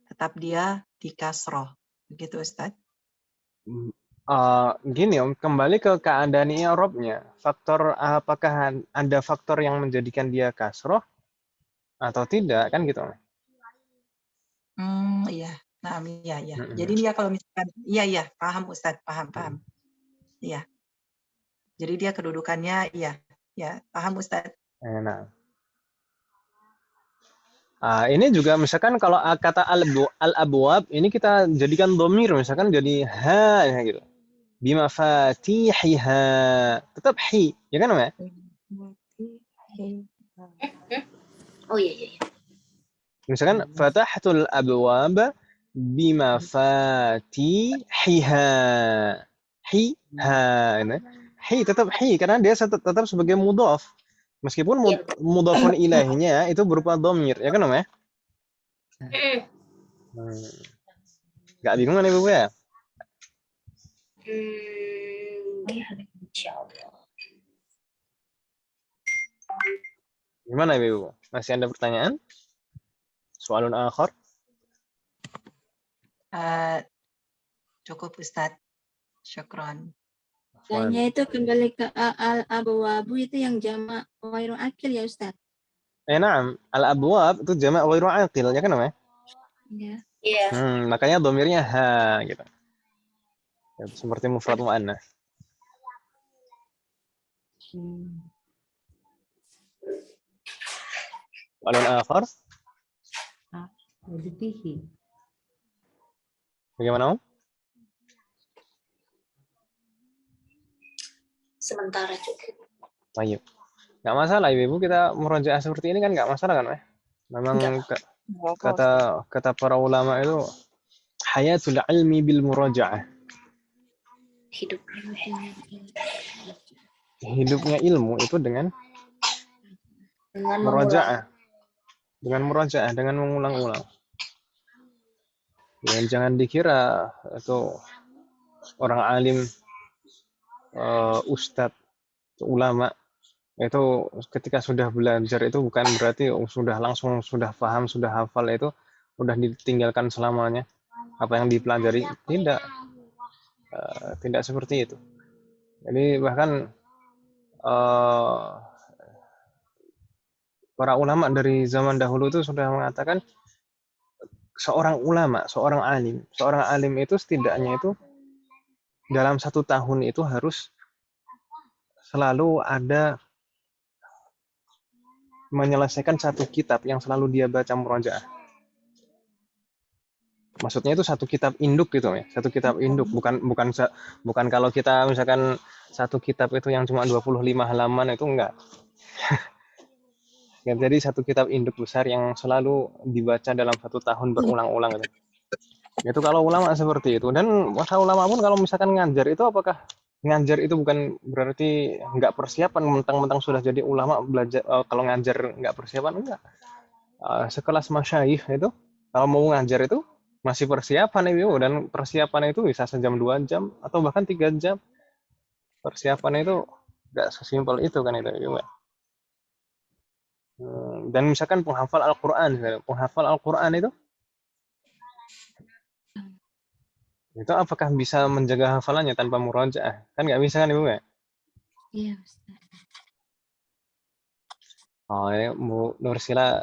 Tetap dia di kasroh begitu Ustaz. gini Om, kembali ke keadaan i'rabnya. Faktor apakah ada faktor yang menjadikan dia kasroh atau tidak kan gitu. Iya. Nah, iya. Jadi dia kalau misalkan iya, paham Ustaz, paham. Iya. Jadi dia kedudukannya iya, paham Ustaz. Nah. Ini juga misalkan kalau kata al-abwab ini kita jadikan dhamir, misalkan jadi ha ya gitu. Bimafatihiha. Tetap hi, ya kan Om ya? Oh iya. Misalkan fatahtul abwab bimafatihiha. Hi-ha ini. Hi tetap hi karena dia tetap sebagai mudhaf. Meskipun mudhafun ilaihnya itu berupa dhamir, ya kan Om ya? Gak bingung kan Ibu ya? Insyaallah. Gimana Ibu? Masih ada pertanyaan? Soalun akhar? Cukup Ustaz. Syukron. Hanya itu kembali ke al-abwabu itu yang jamak ghairu akil ya Ustaz. Na'am, al-abwab itu jamak ghairu aqil, ya kan Om ya? Ya. Iya. Makanya dhamirnya ha gitu. Ya, seperti mufrad muannats. Soalun akhar? Fihi. Bagaimana Om? Sementara cukup. Baik. Nggak masalah Ibu, kita murojaah seperti ini kan nggak masalah kan? Memang kata para ulama itu hayatul ilmi bil murajaah. Hidupnya ilmu itu dengan murajaah. Dengan murajaah, dengan mengulang-ulang. Dan jangan dikira itu orang alim, ustadz, ulama itu ketika sudah belajar itu bukan berarti sudah langsung sudah paham, sudah hafal itu udah ditinggalkan selamanya apa yang dipelajari. Tidak seperti itu. Jadi bahkan para ulama dari zaman dahulu itu sudah mengatakan seorang ulama, seorang alim itu setidaknya itu dalam 1 tahun itu harus selalu ada menyelesaikan 1 kitab yang selalu dia baca murojaah. Maksudnya itu 1 kitab induk gitu ya, 1 kitab induk, bukan kalau kita misalkan 1 kitab itu yang cuma 25 halaman itu enggak. Ya, jadi 1 kitab induk besar yang selalu dibaca dalam 1 tahun berulang-ulang gitu. Itu kalau ulama seperti itu. Dan masa ulama pun kalau misalkan ngajar itu apakah ngajar itu bukan berarti nggak persiapan mentang-mentang sudah jadi ulama belajar kalau ngajar nggak persiapan enggak. Sekelas masyayikh itu kalau mau ngajar itu masih persiapan Ibu, dan persiapan itu bisa sejam 2 jam atau bahkan 3 jam. Persiapan itu nggak sesimpel itu kan itu juga. Dan misalkan penghafal Al-Quran, itu apakah bisa menjaga hafalannya tanpa murojaah? Kan nggak bisa kan Ibu ya? Iya, Ustaz. Oh, ini Bu Nursila,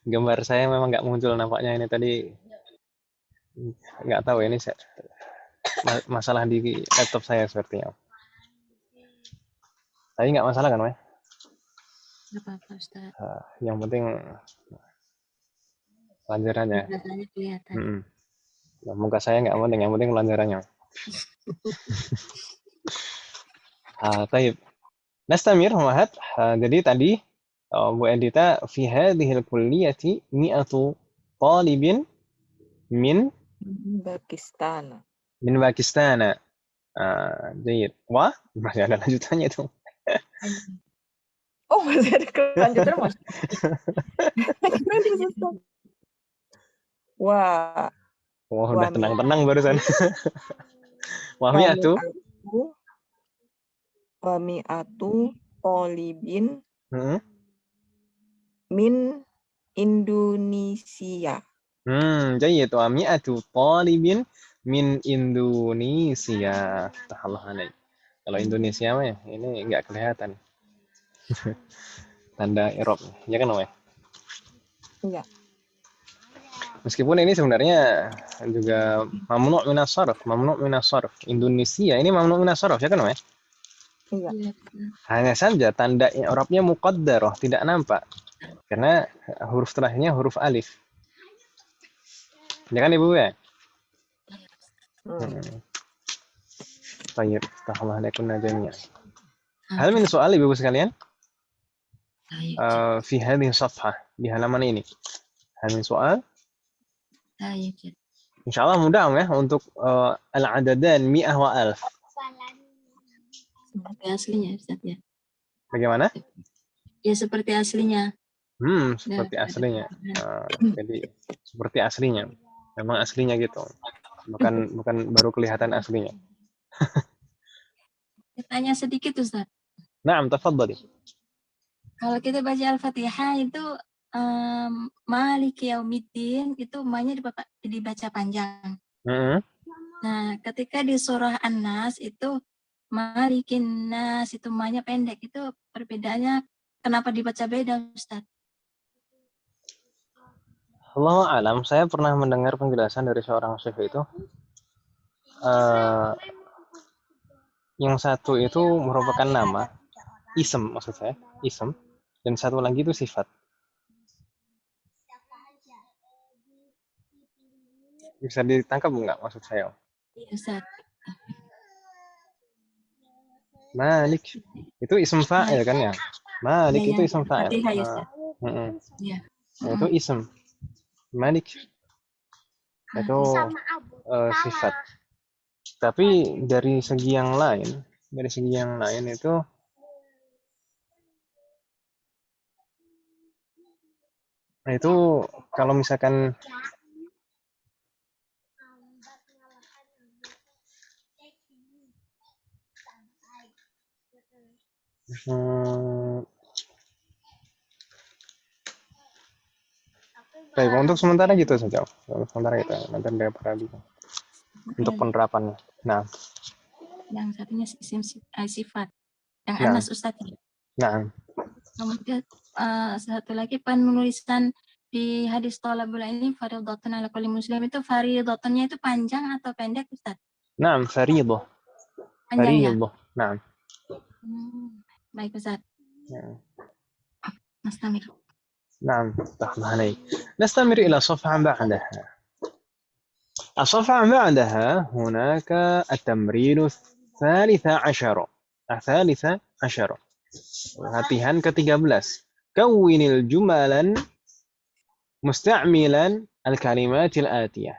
gambar saya memang nggak muncul nampaknya ini tadi. Nggak tahu ini masalah di laptop saya sepertinya. Tapi nggak masalah kan, Wei? Nggak apa-apa, Ustaz. Yang penting pelajarannya. Rasanya kelihatan. Nah, muka saya nggak penting, yang penting pelajarannya. Taib. Nastamir, Muhammad. Jadi tadi Bu Edita, fi hadhil kulliyati mi'atu talibin min Pakistan. Pakistan. Jayid. Wah, masih ada lanjutannya itu. Oh, masih ada kelanjutan, Mas. Wah, Wah, udah tenang-tenang barusan. Wahmi'atu talibin min Indonesia. Jayid. Wahmi'atu talibin min Indonesia. Allah alaik. Kalau Indonesia mah ini nggak kelihatan. Tanda Eropa, ya kan, Wei? Iya. Meskipun ini sebenarnya juga mamnu' minas sarf, Indonesia ini mamnu' minas sarf, ya kan, Wei? Iya. Hanya saja tanda i'rabnya muqaddarah, tidak nampak. Karena huruf terakhirnya huruf alif. Ya kan, Ibu ya? Baik, tahallahalakunna jami'an. Hal min soal Ibu sekalian? Fi hadhihi safhah, di halaman ini. Hal min soal? Insyaallah mudah ya untuk al-adadan mi'ah wa alf. Seperti aslinya, Ustaz ya. Bagaimana? Ya seperti aslinya. Seperti aslinya. Jadi seperti aslinya. Memang aslinya gitu. Bukan baru kelihatan aslinya. Tanya sedikit, Ustaz. Naam, tafadhali. Kalau kita baca Al-Fatihah itu Maliki Yaumiddin itu ma-nya dibaca panjang. Nah, ketika di surah An-Nas itu Malikin Nas itu ma-nya pendek. Itu perbedaannya kenapa dibaca beda, Ustaz? Allahu alam, saya pernah mendengar penjelasan dari seorang syekh itu. Yang satu itu merupakan nama, ism maksud saya, ism. Dan satu lagi itu sifat. Bisa ditangkap enggak maksud saya? Iya, Ustaz. Malik itu ism fa'il kan ya? Malik itu ism fa'il. Itu ism. Malik itu sifat. Tapi dari segi yang lain itu kalau misalkan baik, untuk sementara gitu saja. Sementara kita nanti ada perhatian untuk penerapannya. Nah, yang satunya sifat. Yang Anas, Ustaz. Nah. Kemudian satu lagi penulisan di hadis thalabul ilmi fardhatun ala kulli muslim itu fardhatunnya itu panjang atau pendek, Ustaz? Naam, fardhah. Panjang ya? Naam. Baik, Ustaz. نستمر. نعم، تفضل عليك. نستمر إلى صفحة بعدها. الصفحة بعدها هناك التمرين الثالث عشر. Latihan ke-13. Kawwinil jumalan musta'milan al-kalimatil atiyah.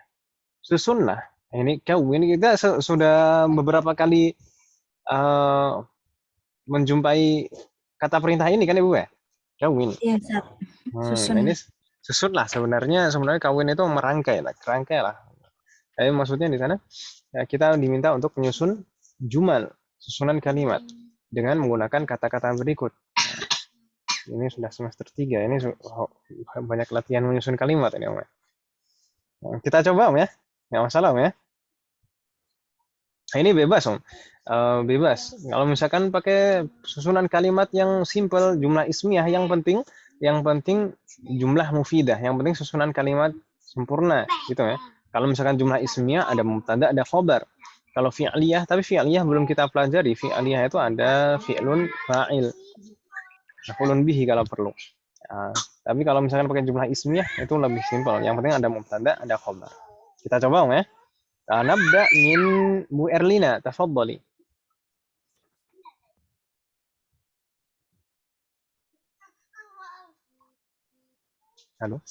Susunlah. Ini kawin kita sudah beberapa kali menjumpai kata perintah ini kan Ibu ya? Kawin. Iya, Ustaz. Susun. Ini susunlah sebenarnya kawin itu merangkai lah. Maksudnya di sana ya, kita diminta untuk menyusun jumal, susunan kalimat. dengan menggunakan kata-kata berikut. Ini sudah semester 3, ini banyak latihan menyusun kalimat ini Om ya. Kita coba Om ya, nggak masalah Om ya. Nah, ini bebas Om, bebas. Kalau misalkan pakai susunan kalimat yang simple, jumlah ismiyah yang penting jumlah mufidah, yang penting susunan kalimat sempurna gitu ya. Kalau misalkan jumlah ismiyah ada mubtada, ada khobar. Kalau fi'liyah, tapi fi'liyah belum kita pelajari. Fi'liyah itu ada fi'lun fa'il, maf'ulun bihi kalau perlu. Tapi kalau misalkan pakai jumlah ismiyah itu lebih simpel. Yang penting ada mubtada, ada khobar. Kita coba Om ya. Nabda min Bu Erlina, tafadhali. Halo.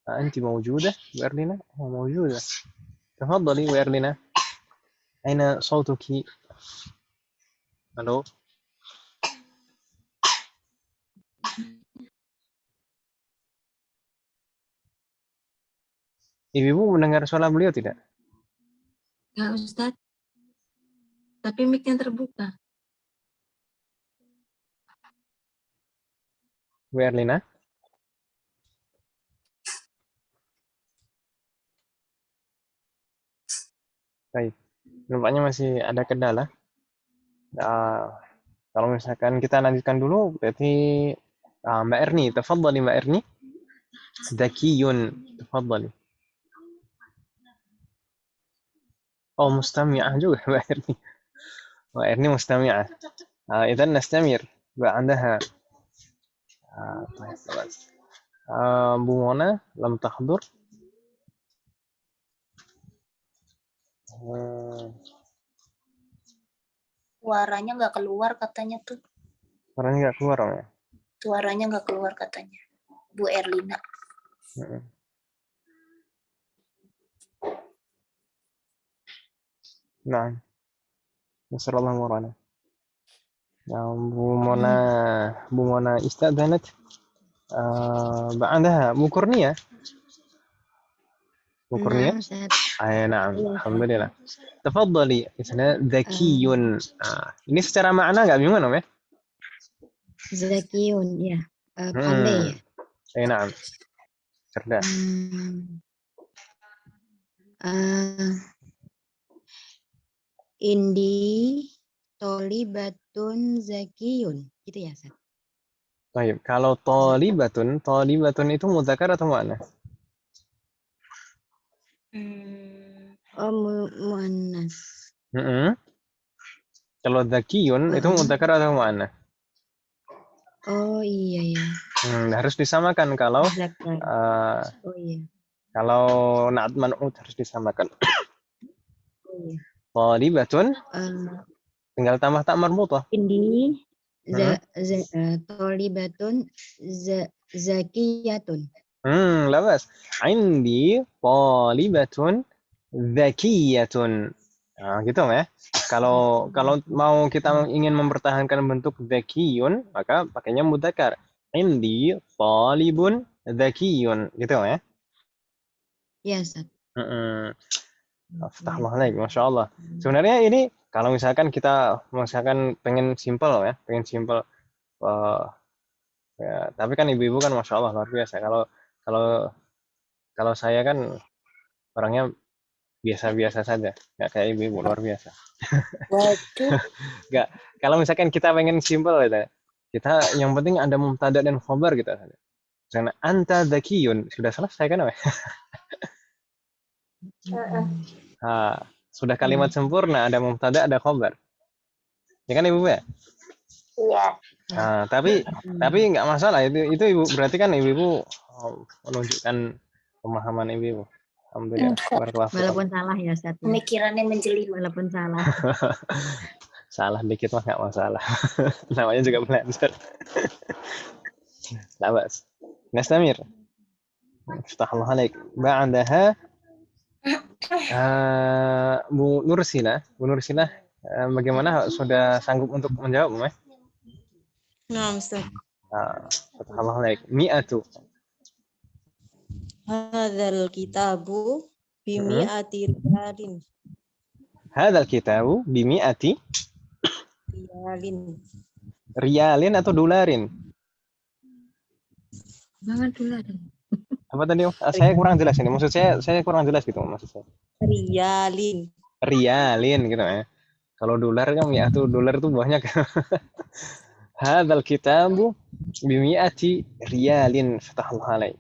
أنت موجودة Bu Erlina؟ موجودة. تفضلي Bu Erlina. أين صوتك؟ Halo. Ibu mendengar suara beliau tidak? Ya Ustadz, tapi mic-nya terbuka. Bu Erlina? Baik. Nampaknya masih ada kendala. Kalau misalkan kita lanjutkan dulu, berarti Mbak Erni, tafadhali Mbak Erni. Zakiyun, tafadhali. Oh, mustami'ah juga Mbak Erni. Mbak Erni mustami'ah. إذا نستمر بعدها. طيب خلاص. Bu Mona lam tahdur. Suaranya nggak keluar katanya tuh. Suaranya nggak keluar Om ya? Suaranya nggak keluar katanya. Bu Erlina. Nah, Nasallallahu warana. Nah, Bu Mona istadzanat. بعدها Bu Kurnia. Bu Kurnia. نعم الحمد لله. تفضلي. Misalnya zakiyun. Ini secara makna nggak bingung Om ya? Zakiyun ya. Pandai ya. نعم. Cerdas. Indi tolibatun zakiyun gitu ya Ustaz? Baik, kalau tolibatun itu mudzakkar atau muannas? Oh muannas. Kalau zakiyun itu mudzakkar atau muannas? Oh iya ya. Harus disamakan kalau oh iya. Kalau na'at man'ut harus disamakan. Oh iya. Tolibatun tinggal tambah tak marbutah. Indi tolibatun zakiyatun. Labas. Indi tolibatun zakiyatun. Nah, gitu ya. Kalau mau kita ingin mempertahankan bentuk zakiyun, maka pakainya mudzakkar. Indi talibun zakiyun, gitu ya. Ya, Ustaz. Aftahullah alaik, Masya Allah. Sebenarnya ini kalau misalkan kita pengen simple ya, ya, tapi kan ibu-ibu kan Masya Allah luar biasa. Kalau saya kan orangnya biasa-biasa saja, nggak kayak ibu-ibu luar biasa. Nggak. Kalau misalkan kita pengen simple ya, kita yang penting ada mubtada dan khobar gitu saja. Karena anta zakiyun sudah selesai kan? Sudah kalimat sempurna, ada mubtada, ada khobar. Ya kan Ibu ya? Iya. Tapi nggak masalah itu Ibu, berarti kan Ibu menunjukkan pemahaman Ibu. Alhamdulillah. Walaupun salah ya Ustaz. Pemikirannya menjeli. Walaupun salah. Salah dikit mah nggak masalah. Namanya juga belajar. Labas. Nastamir. Aftahullah alaik. Ba'daha Bu Nursila, bagaimana, sudah sanggup untuk menjawab, Nah, Ustaz. Aftahullah alaik. Mi'atu. Hadzal kitabu bi mi'ati rijalin. Hadzal kitabu bimi'ati Riyalin. riyalin atau dolarin? Banget dulu ada. Apa tadi? Saya kurang jelas ini. Maksud saya kurang jelas gitu maksud saya. Riyalin. Riyalin gitu ya. Kalau dolar kan mi'atu dolar itu banyak. Hadzal kitabu bimi'ati riyalin fatahallahu alaihi.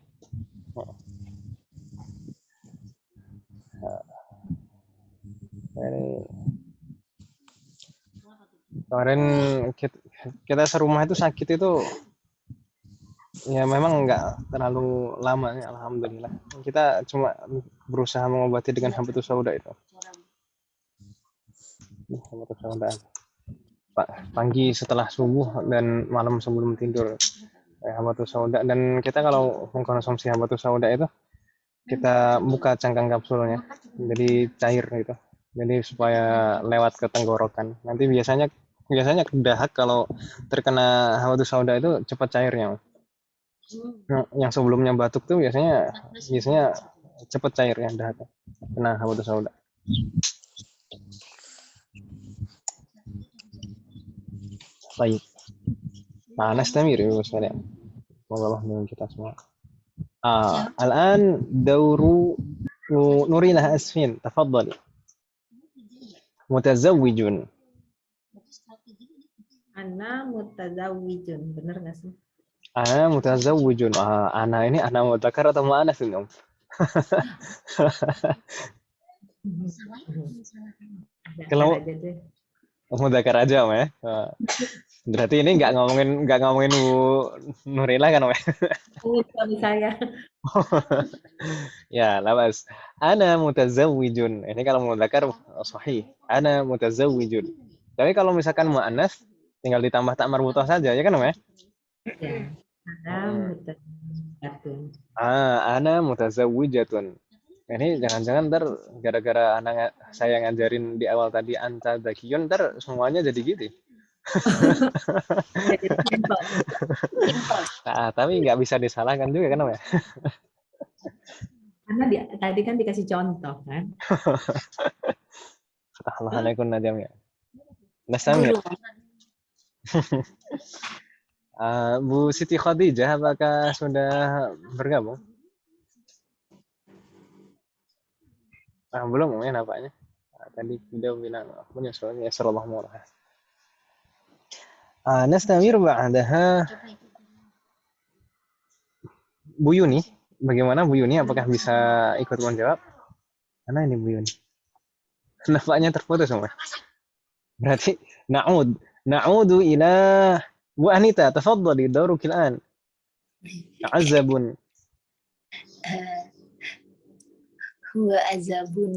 Kemarin kita serumah itu sakit itu ya memang nggak terlalu lama ya, alhamdulillah. Kita cuma berusaha mengobati dengan habatus sauda itu. Habatus sauda. Pagi setelah subuh dan malam sebelum tidur. Habatus sauda, dan kita kalau mengkonsumsi habatus sauda itu kita buka cangkang kapsulnya. Jadi cair gitu. Jadi supaya lewat ke tenggorokan. Nanti biasanya dahak kalau terkena habatus sauda itu cepat cairnya. Yang sebelumnya batuk tuh biasanya cepat cair ya dahak kena habatus sauda. Baik. Nah, nastamir ya sekalian. Semoga Allah menolong kita semua. Al-an dauru Nurilah Asfin, tafadhali. Mutazawwijun. Ana mutazawwijun, bener nggak sih? Ana mutazawwijun. Ana ini ana mudzakkar atau muanats ini, Om? Kalau mudzakkar aja, Om ya. Berarti ini nggak ngomongin Bu Nurila kan, Om? Suami saya. Ya, labas. Ana mutazawwijun. Ini kalau mudzakkar sahih. Ana mutazawwijun. Tapi kalau misalkan muannats tinggal ditambah tak marbutah saja, ya kan, Om ya? Ana mutazawwijatun. Ini jangan-jangan ntar gara-gara anak saya ngajarin di awal tadi anta zakiyun, ntar semuanya jadi gitu. Tapi nggak bisa disalahkan juga kan, Om ya? Karena tadi kan dikasih contoh kan. Assalamualaikum Najam ya. Nasamir. Bu Siti Khadijah, apakah sudah bergabung? Belum ya nampaknya. Tadi dia bilang menyusulnya sallallahu alaihi wasallam. Nastamir ba'daha. Bu Yuni, bagaimana Bu Yuni? Apakah bisa ikut menjawab? Mana ini Bu Yuni? Nampaknya terputus semua. Berarti na'udu ila Bu Anita, tafadhali daurukil an. Azabun. Huwa azabun.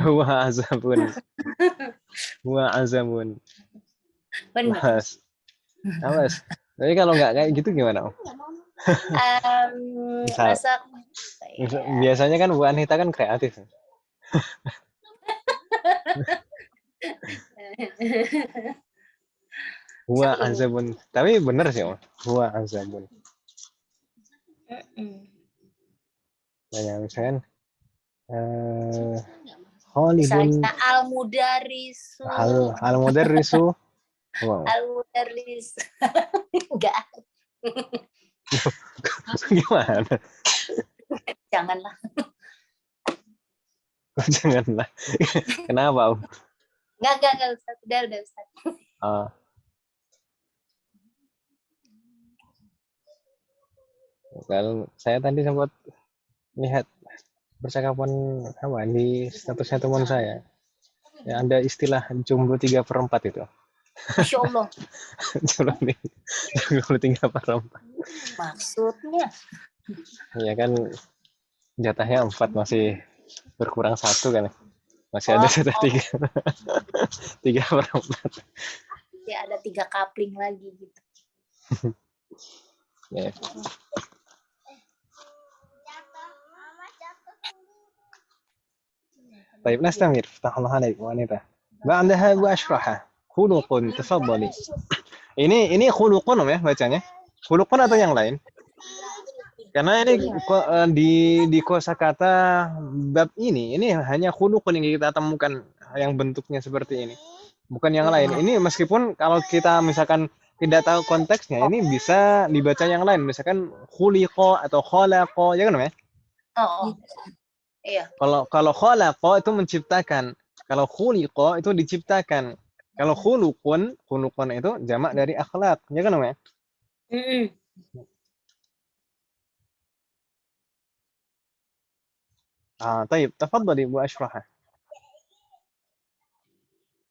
Huwa azabun. Huwa azabun. Benar. Awas. Tapi kalau nggak kayak gitu gimana, Om? Masak. Biasanya kan Bu Anita kan kreatif. Huwa azabun. Tapi benar sih, Om. Huwa azabun. Ya, misalkan Khalidun Al-Mudarrisu. Al-Mudarrisu. Wow. Al-Mudarris. Enggak. Gimana? Janganlah. Janganlah. Kenapa, Om? Enggak, Ustaz. Udah, Ustaz. Kalau saya tadi sempat lihat percakapan di statusnya teman saya. Ya, ada istilah jomblo 3/4 itu. Masya Allah. Jomblo 3/4. Maksudnya? Ya kan jatahnya 4, masih berkurang 1 kan. Masih ada jatah 3. 3/4. Ya ada 3 kapling lagi gitu. Ya. طيب نستمر فتح الله عليك wanita. بعدها واشرحه خلق تفضلي. Ini khuluqun ya bacanya. Khuluqun atau yang lain? Karena ini di kosakata bab ini hanya khuluqun yang kita temukan yang bentuknya seperti ini. Bukan yang lain. Ini meskipun kalau kita misalkan tidak tahu konteksnya, ini bisa dibaca yang lain. Misalkan khuliqa atau khalaqa, ya kan ya? Oh, iya. Kalau khalaqa itu menciptakan. Kalau khuliqa itu diciptakan. Kalau khuluqun itu jamak dari akhlak, ya kan ya? طيب تفضلي أبو أشرحه.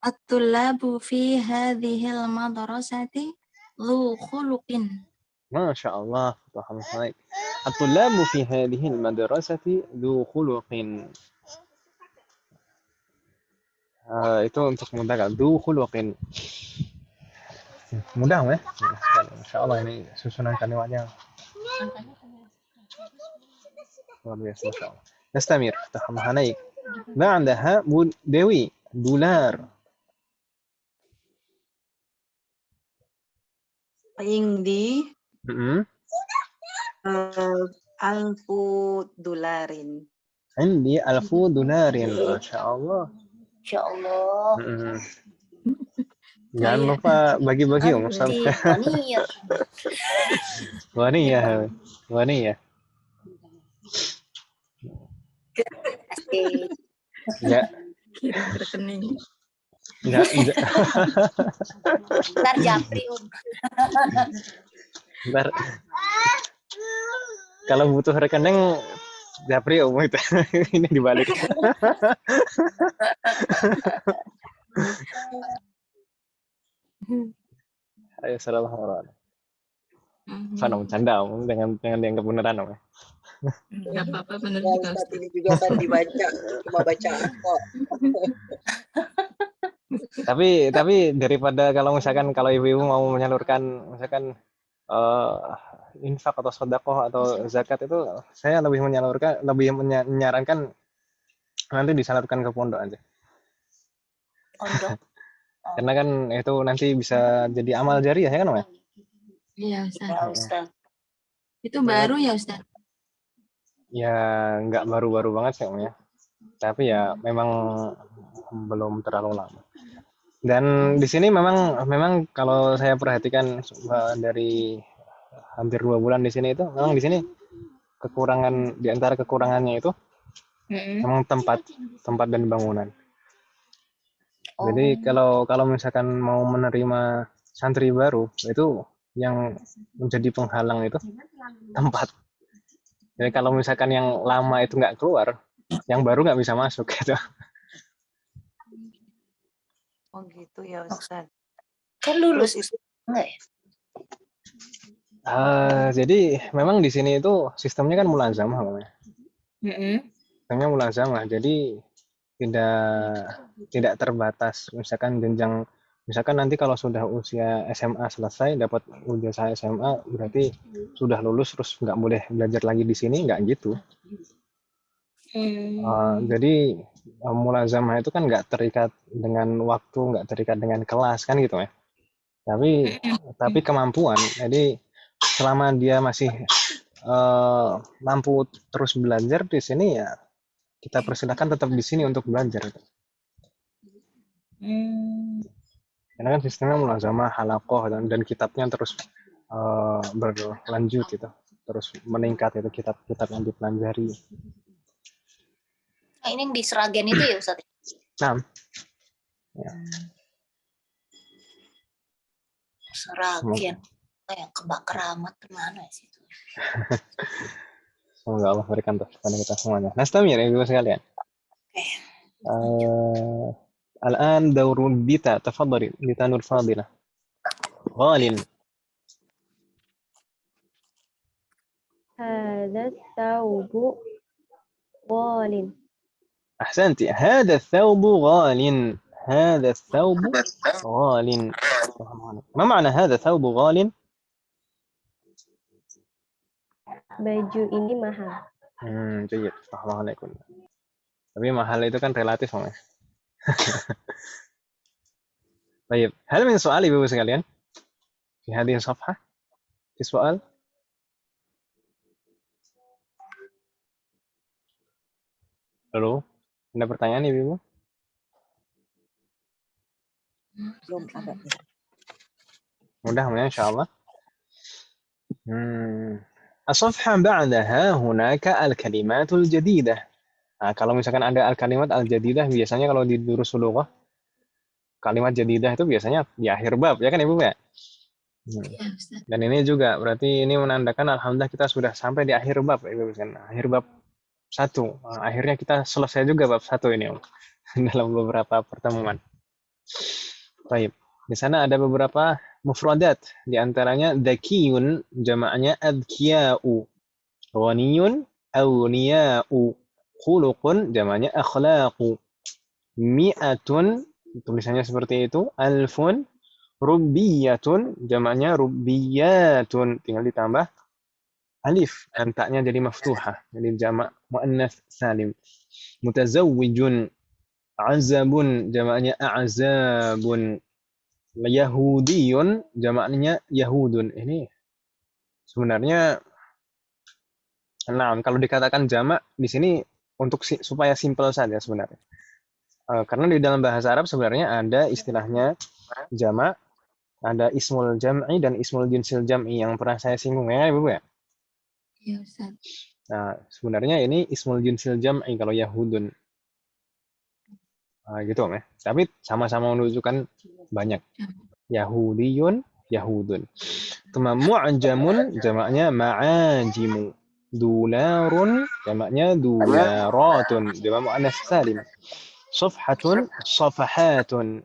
الطلاب في هذه المدرسة ذو خلق. ما شاء الله. الطلاب في هذه المدرسة ذو خلق. itu untuk mudahkan ذو خلق. Mudah ya? Insya Allah ini susunan kalimatnya luar biasa. Insya Allah. نستمر. تحمل بعدها dewi dolar. Indi alfu dolarin. عندي 1000 دولار. ما شاء الله. Insya Allah. Jangan lupa bagi-bagi Om. Anti waniyah. Waniyah. Asik. Ya. Kirim rekening. Enggak. Ntar japri. Ntar kalau butuh rekening japri Om itu. Ini dibalik. Ayo salah orang. Sana bercanda Om, dengan dianggap beneran Om. Enggak apa-apa, bener Ya, juga Ustaz, Ustaz. ini juga kan dibaca, cuma bacaan kok. Tapi daripada kalau misalkan kalau ibu-ibu mau menyalurkan misalkan infak atau sedekah atau zakat itu, saya lebih menyarankan nanti disalurkan ke pondok aja. Pondok. Karena kan itu nanti bisa jadi amal jariah ya kan Om? Iya Ustaz. Ya Ustaz. Itu baru ya Ustaz? Ya nggak baru-baru banget sih Om ya. Tapi ya memang belum terlalu lama. Dan di sini memang kalau saya perhatikan dari hampir 2 bulan di sini itu memang di sini kekurangan di antara kekurangannya itu memang tempat dan bangunan. Jadi kalau misalkan mau menerima santri baru itu yang menjadi penghalang itu tempat. Jadi kalau misalkan yang lama itu nggak keluar, yang baru nggak bisa masuk gitu. Oh gitu ya Ustaz. Kan lulus itu enggak ya? Jadi memang di sini itu sistemnya kan mulazamah namanya. Sistemnya mulazamah. Jadi tidak terbatas. Misalkan nanti kalau sudah usia SMA selesai dapat ijazah SMA berarti sudah lulus terus nggak boleh belajar lagi di sini, nggak gitu. Jadi mulazamah itu kan nggak terikat dengan waktu, nggak terikat dengan kelas kan gitu ya. Tapi kemampuan. Jadi selama dia masih mampu terus belajar di sini ya kita persilakan tetap di sini untuk belajar. Karena kan sistemnya mulazamah, halaqah dan kitabnya terus berlanjut gitu, terus meningkat itu kitab-kitab yang dipelajari. Nah, ini yang di Seragen itu ya Ustaz? Nah, ya. Seragen. Kayak kebakar amat kemana sih itu? Semoga Allah berikan terus kepada kita semuanya. Nastamir ya ibu sekalian. الآن دور بيتا. تفضلي بيتا نور فاضلة. غال. هذا الثوب غال. أحسنتي. هذا الثوب غال. هذا الثوب غال. ما معنى هذا الثوب غال؟ Baju ini mahal. جيد. صح الله عليكم. Tapi mahal itu kan relatif Om. طيب هل من سؤال ibu sekalian في هذه الصفحة؟ في سؤال؟ Halo, ada pertanyaan ibu? Belum ada. mudah insya Allah. الصفحة بعدها هناك الكلمات الجديدة. Nah, kalau misalkan ada al-kalimat al-jadidah, biasanya kalau di durusul lughah, kalimat jadidah itu biasanya di akhir bab, ya kan Ibu ya? Ya, Ustaz. Dan ini juga berarti ini menandakan alhamdulillah kita sudah sampai di akhir bab, Ibu kan? Akhir bab 1. Akhirnya kita selesai juga bab 1 ini dalam beberapa pertemuan. Baik. Di sana ada beberapa mufradat, di antaranya dzakiyun jamaknya adzkiya'u, ghaniyun awniya'u, khuluqun jamaknya akhlaqu, mi'atun tulisannya seperti itu, alfun, rubbiyatun jamaknya rubbiyatun, tinggal ditambah alif dan taknya jadi maftuhah, jadi jamak muannats salim. Mutazawwijun, azabun jamaknya a'zabun, Yahudiyun jamaknya Yahudun. Ini sebenarnya, nah kalau dikatakan jamak di sini untuk supaya simpel saja sebenarnya. Karena di dalam bahasa Arab sebenarnya ada istilahnya jamak, ada ismul jam'i dan ismul jinsil jam'i yang pernah saya singgung ya Ibu ya. Iya Ustaz. Nah sebenarnya ini ismul jinsil jam'i kalau Yahudun. Gitu ya. Tapi sama-sama menunjukkan banyak. Yahudiyun, Yahudun. Tuma mu'jamun jamaknya ma'ajimu. Dularun jamaknya dularatun. Jamak muannats salim. Safhatun, safahatun.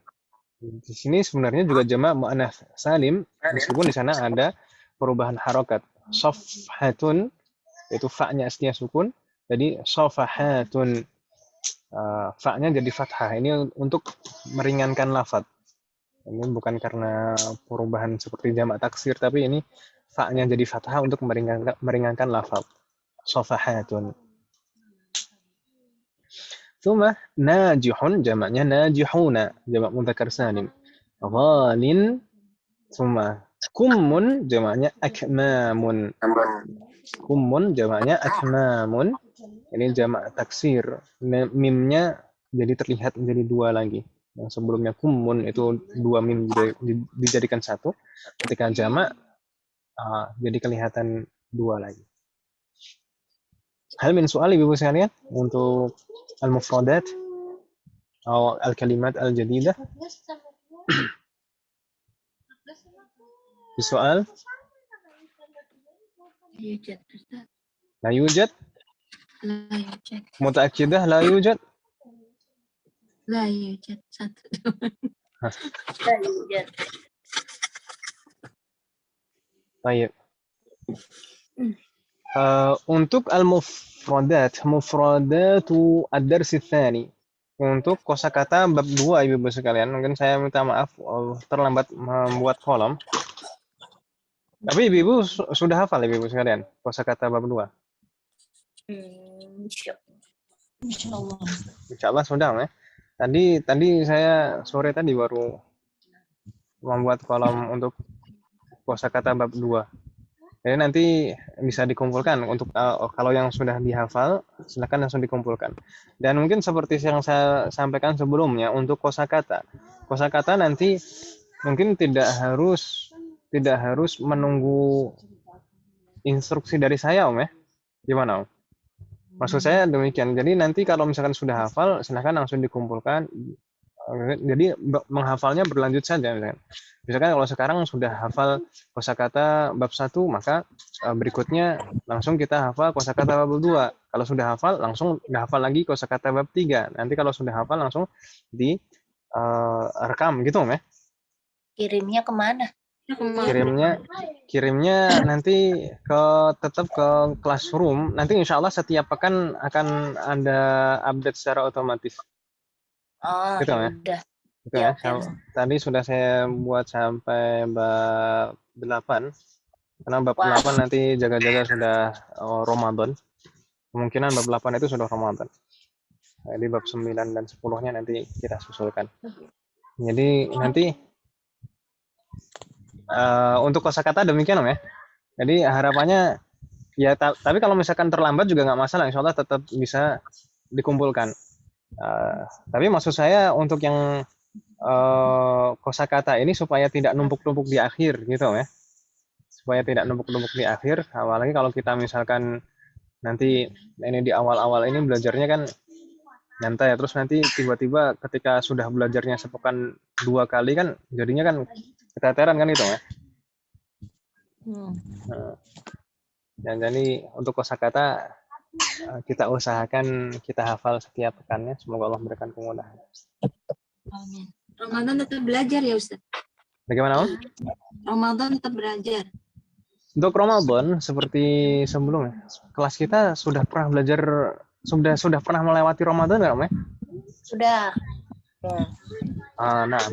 Di sini sebenarnya juga jamak muannats salim meskipun di sana ada perubahan harokat. Safhatun itu fa-nya aslinya sukun, jadi safahatun. Fa-nya jadi fathah. Ini untuk meringankan lafaz. Ini bukan karena perubahan seperti jamak taksir, tapi ini fa-nya jadi fathah untuk meringankan lafaz. Safahatun. Tsumma najihun jamaknya najihuna, jamak mudzakkar salim. Ghalin, tsumma kummun jamaknya akmamun. Kummun jamaknya akmamun. Ini jamak taksir. Mimnya jadi terlihat menjadi 2 lagi. Yang sebelumnya kummun itu 2 mim dijadikan 1. Ketika jamak jadi kelihatan 2 lagi. Hal min soal Ibu sekalian untuk al-mufradat atau al-kalimat al-jadidah. Soal? La yujad? La yujad. Mutaakidah la yujad? La yujad. 1, 2. La yujad. Baik. Untuk al-mufradat, mufradatu ad-dars tsani. Untuk kosakata bab 2 Ibu sekalian, mungkin saya minta maaf terlambat membuat kolom. Tapi Ibu sudah hafal Ibu sekalian kosakata bab 2? Insyaallah. Insyaallah sudah ya. Tadi saya sore tadi baru membuat kolom untuk kosakata bab 2. Jadi nanti bisa dikumpulkan untuk kalau yang sudah dihafal silakan langsung dikumpulkan. Dan mungkin seperti yang saya sampaikan sebelumnya untuk kosakata. Kosakata nanti mungkin tidak harus menunggu instruksi dari saya Om ya. Gimana Om? Maksud saya demikian. Jadi nanti kalau misalkan sudah hafal silakan langsung dikumpulkan. Jadi menghafalnya berlanjut saja misalkan kalau sekarang sudah hafal kosakata bab 1 maka berikutnya langsung kita hafal kosakata bab 2. Kalau sudah hafal langsung hafal lagi kosakata bab 3. Nanti kalau sudah hafal langsung di rekam gitu ya. Kirimnya kemana? Kirimnya nanti tetap ke classroom. Nanti insya Allah setiap pekan akan ada update secara otomatis. Oh, gitu ya. Udah. Gitu ya. Tadi sudah saya buat sampai bab 8. Karena bab 8 nanti jaga-jaga sudah Ramadan. Kemungkinan bab 8 itu sudah Ramadan. Jadi bab 9 dan 10-nya nanti kita susulkan. Jadi nanti untuk kosakata demikian Om ya. Jadi harapannya ya tapi kalau misalkan terlambat juga nggak masalah, insya Allah tetap bisa dikumpulkan. Tapi maksud saya untuk yang kosakata ini supaya tidak numpuk-numpuk di akhir gitu ya. Supaya tidak numpuk-numpuk di akhir, apalagi kalau kita misalkan nanti ini di awal-awal ini belajarnya kan nyantai, terus nanti tiba-tiba ketika sudah belajarnya sepekan 2 kali kan jadinya kan keteteran kan gitu ya. Nah, dan jadi untuk kosakata kita usahakan kita hafal setiap pekannya. Semoga Allah memberikan kemudahan. Amin. Ramadan tetap belajar ya Ustaz. Bagaimana Om? Ramadan tetap belajar. Untuk Ramadan seperti sebelumnya, kelas kita sudah pernah belajar, sudah pernah melewati Ramadan nggak Om ya? Sudah. Nah,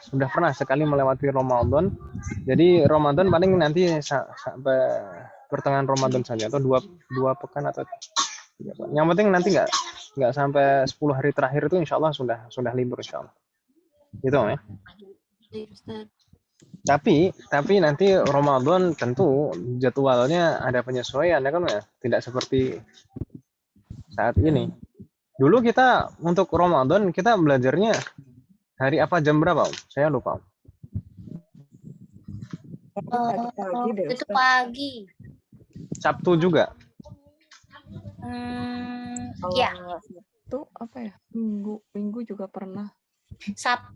sudah pernah sekali melewati Ramadan. Jadi Ramadan paling nanti sampai pertengahan Ramadan saja atau dua pekan atau 3 pekan. Yang penting nanti nggak sampai 10 hari terakhir itu insya Allah sudah libur insya Allah. Gitu Om ya. Tapi nanti Ramadan tentu jadwalnya ada penyesuaian ya kan ya. Tidak seperti saat ini. Dulu kita untuk Ramadan kita belajarnya hari apa jam berapa Om? Saya lupa Om. Pagi deh, Itu Ustaz. pagi. Sabtu juga. Kalau Ya, Sabtu apa ya? Minggu juga pernah.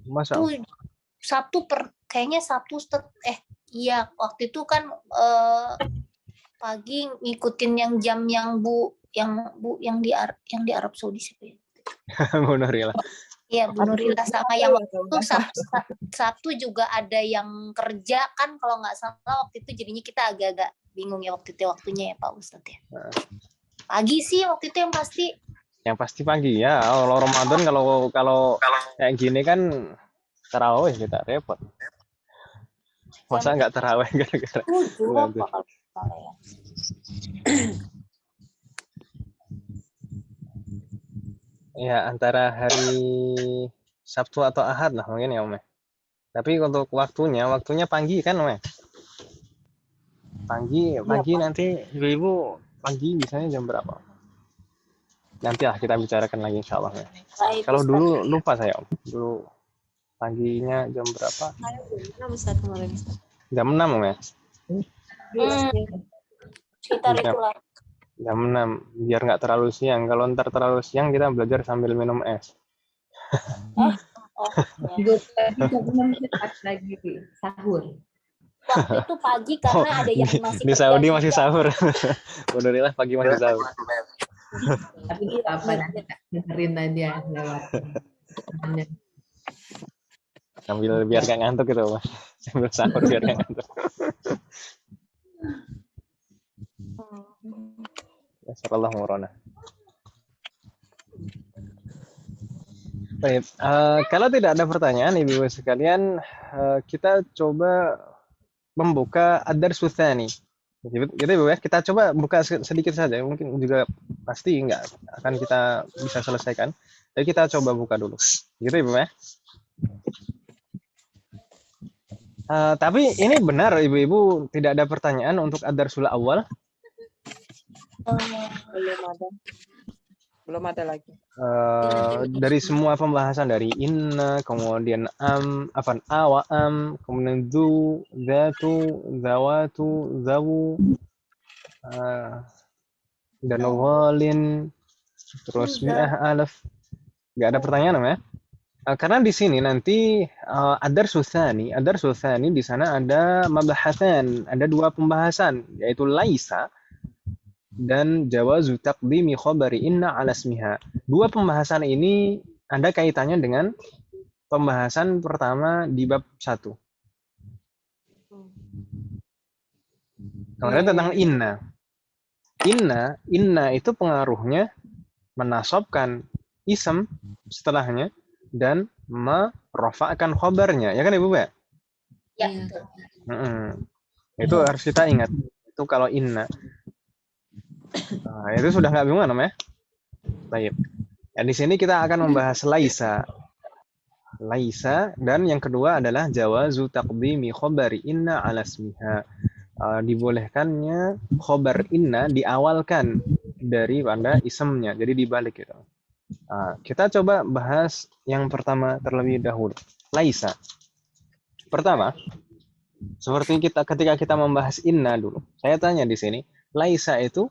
Masa? Kayaknya Sabtu iya waktu itu kan pagi ngikutin yang jam yang di Arab Saudi siapa ya? Bu Nurila. Iya, Bu Nurila sama yang waktu itu Sabtu juga ada yang kerja kan kalau nggak salah waktu itu, jadinya kita agak-agak bingung ya waktu itu waktunya ya Pak Ustadz ya. Pagi sih waktu itu yang pasti. Yang pasti pagi ya. Kalau Ramadan kalau kayak gini kan tarawih kita repot. Masa nggak tarawih gara-gara bulan itu? Ya antara hari Sabtu atau Ahad lah mungkin ya Om. Tapi untuk waktunya pagi kan Om. Pagi nanti ibu-ibu pagi biasanya jam berapa? Nanti lah kita bicarakan lagi insya Allah ya. Kalau dulu lupa saya Om. Dulu paginya jam berapa? Jam 6 Om ya? Sekitar itulah. Jam 6 biar nggak terlalu siang. Kalau ntar terlalu siang kita belajar sambil minum es. Lagi sahur. Waktu itu pagi karena ada yang masih di Saudi masih sahur. Alhamdulillah pagi masih sahur. Tapi apa aja dengerin aja lewat. Sambil biar nggak ngantuk gitu Mas. Sambil sahur biar nggak ngantuk. Assalamualaikum warahmatullahi wabarakatuh. Baik, kalau tidak ada pertanyaan ibu-ibu sekalian, kita coba membuka ad-darsu tsani. Gitu ibu ya, kita coba buka sedikit saja, mungkin juga pasti nggak akan kita bisa selesaikan. Jadi kita coba buka dulu. Gitu ibu ya. Tapi ini benar ibu-ibu tidak ada pertanyaan untuk ad-darsul awal. Belum ada lagi. Dari semua pembahasan dari inna, kemudian wa kemudian zu, zatu, zawatu, zawu, dan walin, terus mi'ah alaf. Nggak ada pertanyaan ya? Karena di sini nanti ad-darsu tsani di sana ada mabahasan, ada 2 pembahasan, yaitu laisa dan jawazu taqdimi khabari inna ala ismiha. 2 pembahasan ini ada kaitannya dengan pembahasan pertama di bab 1. Kemudian tentang inna. Inna itu pengaruhnya menasabkan ism setelahnya dan merafa'kan khabarnya. Ya kan Ibu ya? Ya, betul. Itu harus kita ingat. Itu kalau inna. Nah, itu sudah nggak bingung ya? Baik. Ya, di sini kita akan membahas laisa. Laisa dan yang kedua adalah jawazu taqdimi khabari inna ala ismiha. Dibolehkannya khabar inna diawalkan daripada isemnya. Jadi dibalik gitu. Kita coba bahas yang pertama terlebih dahulu. laisa. Pertama, seperti ketika kita membahas inna dulu. Saya tanya di sini, laisa itu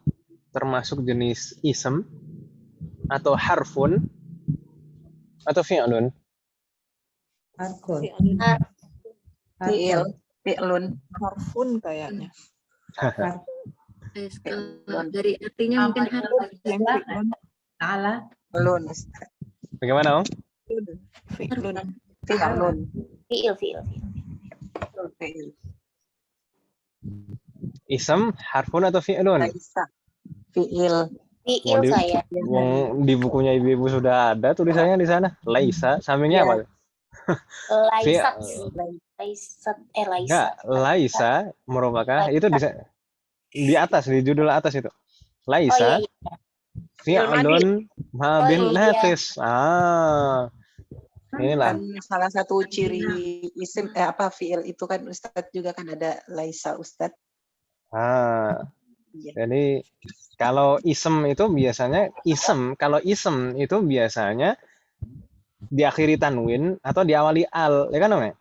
termasuk jenis ism atau harfun atau fi'lun? Harfun. Fi'il, fi'lun, harfun kayaknya. Kalau dari artinya mungkin harus. Yang fi'lun, Ta'ala. Belum. Bagaimana, Om? fi'lun, Fi'lun. Fiil. Fi'il. Ism, harfun atau fi'lun? Laisa. Fi'il. Fiil saya. Wong di bukunya ibu-ibu sudah ada tulisannya di sana. Laisa, sampingnya apa? Laisat. Enggak, Laisat. laisa merupakan itu di atas, di judul atas itu. Laisa, fi'lun mabin naqis. Inilah. Kan salah satu ciri isim fiil itu kan Ustadz juga kan ada laisa Ustadz. Jadi kalau isem itu biasanya diakhiri tanwin atau diawali al, ya kan Om?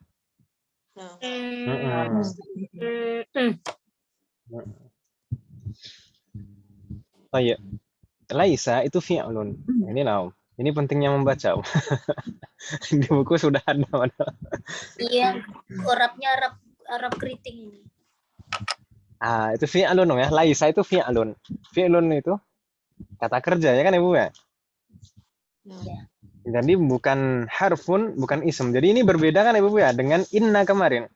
Oh iya. Laisa itu fi'lun. Inilah Om. Ini pentingnya membaca, Om. Di buku sudah ada. Iya, Arabnya Arab keriting ini. Itu fi'lun ya. Laisa itu fi'lun. Fi'lun itu kata kerja ya kan Ibu ya? Jadi bukan harfun, bukan ism. Jadi ini berbeda kan Ibu ya dengan inna kemarin.